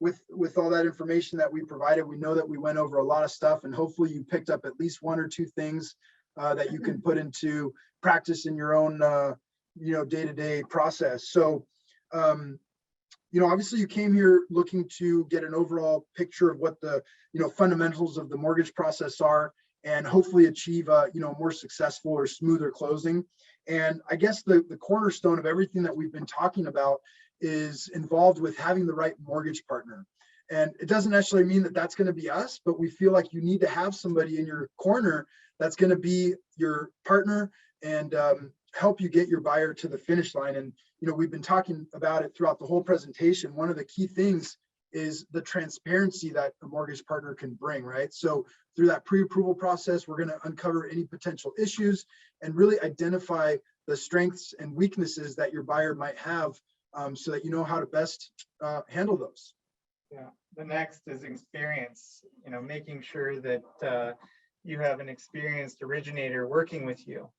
[SPEAKER 1] with all that information that we provided. We know that we went over a lot of stuff, and hopefully you picked up at least 1 or 2 things that you can put into practice in your own day-to-day process. So obviously you came here looking to get an overall picture of what the fundamentals of the mortgage process are, and hopefully achieve a more successful or smoother closing. And I guess the cornerstone of everything that we've been talking about is involved with having the right mortgage partner. And it doesn't necessarily mean that that's going to be us, but we feel like you need to have somebody in your corner that's going to be your partner and help you get your buyer to the finish line. And we've been talking about it throughout the whole presentation. One of the key things is the transparency that a mortgage partner can bring, right? So through that pre-approval process, we're going to uncover any potential issues and really identify the strengths and weaknesses that your buyer might have, so that you know how to best handle those.
[SPEAKER 2] Yeah, the next is experience, making sure that you have an experienced originator working with you.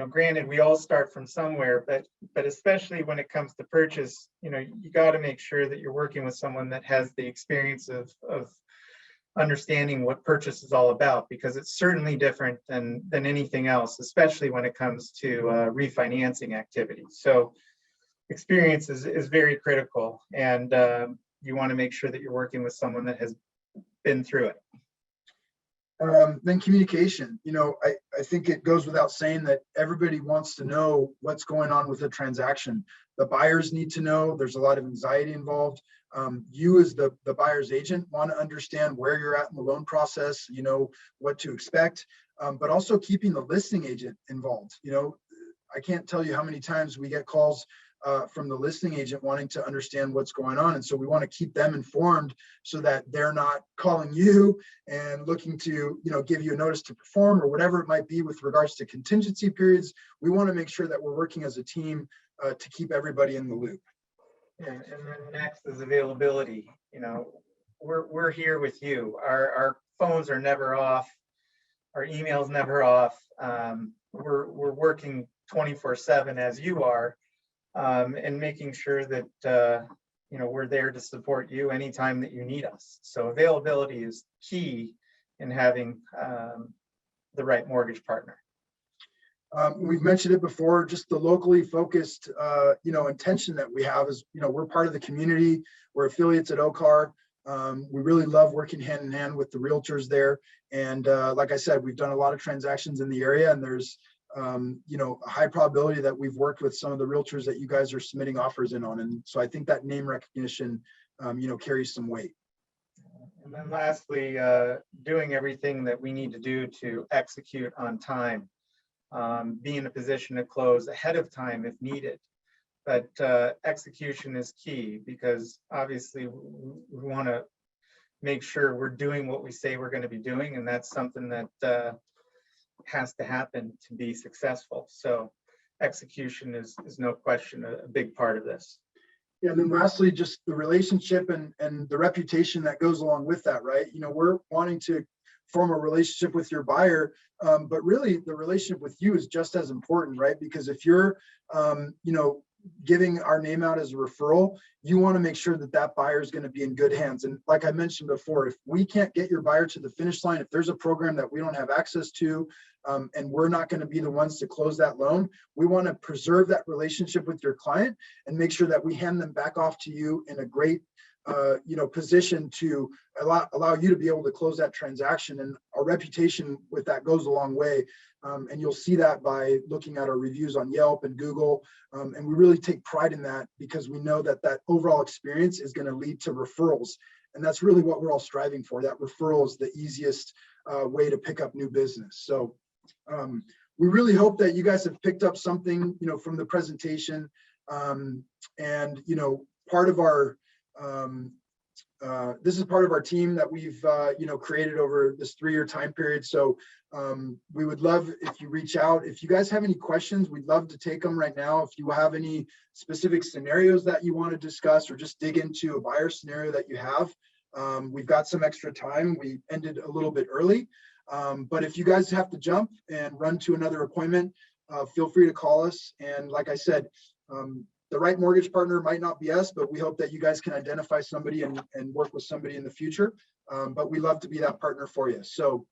[SPEAKER 2] Granted, we all start from somewhere, but especially when it comes to purchase, you got to make sure that you're working with someone that has the experience of understanding what purchase is all about, because it's certainly different than anything else, especially when it comes to refinancing activities. So experience is very critical, and you want to make sure that you're working with someone that has been through it.
[SPEAKER 1] Then communication. I think it goes without saying that everybody wants to know what's going on with the transaction. The buyers need to know. There's a lot of anxiety involved. You as the buyer's agent want to understand where you're at in the loan process, what to expect, but also keeping the listing agent involved. I can't tell you how many times we get calls from the listing agent wanting to understand what's going on. And so we want to keep them informed so that they're not calling you and looking to, give you a notice to perform or whatever it might be with regards to contingency periods. We want to make sure that we're working as a team to keep everybody in the loop.
[SPEAKER 2] And then next is availability. We're here with you. Our phones are never off. Our emails never off. We're working 24/7 as you are, and making sure that we're there to support you anytime that you need us. So availability is key in having the right mortgage partner.
[SPEAKER 1] We've mentioned it before, just the locally focused, intention that we have is, we're part of the community. We're affiliates at OCAR. We really love working hand in hand with the realtors there. And like I said, we've done a lot of transactions in the area, and there's you know, a high probability that we've worked with some of the realtors that you guys are submitting offers in on. And so I think that name recognition, you know, carries some weight.
[SPEAKER 2] And then lastly, doing everything that we need to do to execute on time, be in a position to close ahead of time if needed. But execution is key, because obviously we want to make sure we're doing what we say we're going to be doing, and that's something that has to happen to be successful. So execution is no question a big part of this.
[SPEAKER 1] Yeah, and then lastly, just the relationship and the reputation that goes along with that, right? You know, we're wanting to form a relationship with your buyer, but really the relationship with you is just as important, right? Because if you're, you know, giving our name out as a referral, you want to make sure that that buyer is going to be in good hands. And like I mentioned before, if we can't get your buyer to the finish line, if there's a program that we don't have access to, and we're not going to be the ones to close that loan, we want to preserve that relationship with your client and make sure that we hand them back off to you in a great, you know, position to allow you to be able to close that transaction. And our reputation with that goes a long way. And you'll see that by looking at our reviews on Yelp and Google. And we really take pride in that, because we know that that overall experience is going to lead to referrals. And that's really what we're all striving for. That referral is the easiest way to pick up new business. So we really hope that you guys have picked up something, you know, from the presentation. And, you know, part of our, this is part of our team that we've, you know, created over this 3-year time period. So we would love if you reach out. If you guys have any questions, we'd love to take them right now. If you have any specific scenarios that you want to discuss, or just dig into a buyer scenario that you have, we've got some extra time. We ended a little bit early. But if you guys have to jump and run to another appointment, feel free to call us. And like I said, the right mortgage partner might not be us, but we hope that you guys can identify somebody and work with somebody in the future. But we love to be that partner for you. So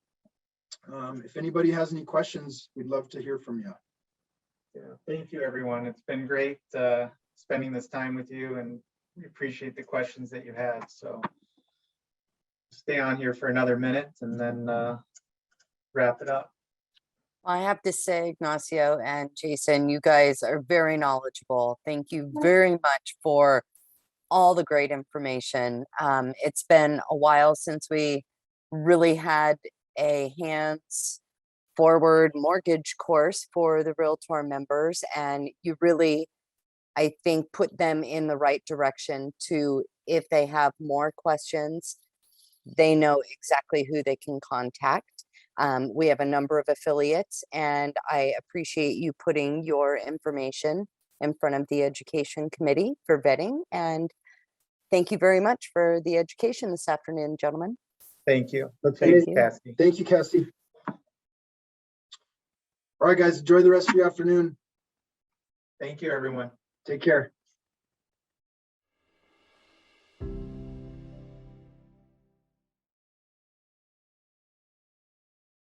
[SPEAKER 1] if anybody has any questions, we'd love to hear from you.
[SPEAKER 2] Yeah, thank you, everyone. It's been great spending this time with you, and we appreciate the questions that you had. So stay on here for another minute and then wrap it up.
[SPEAKER 5] I have to say, Ignacio and Jason, you guys are very knowledgeable. Thank you very much for all the great information. It's been a while since we really had a hands-forward mortgage course for the Realtor members, and you really, I think, put them in the right direction to, if they have more questions, they know exactly who they can contact. We have a number of affiliates, and I appreciate you putting your information in front of the education committee for vetting. And thank you very much for the education this afternoon, gentlemen.
[SPEAKER 2] Thank you.
[SPEAKER 1] Thank
[SPEAKER 2] Thanks, Cassie.
[SPEAKER 1] Thank you, Cassie. All right, guys, enjoy the rest of your afternoon.
[SPEAKER 2] Thank you, everyone.
[SPEAKER 1] Take care.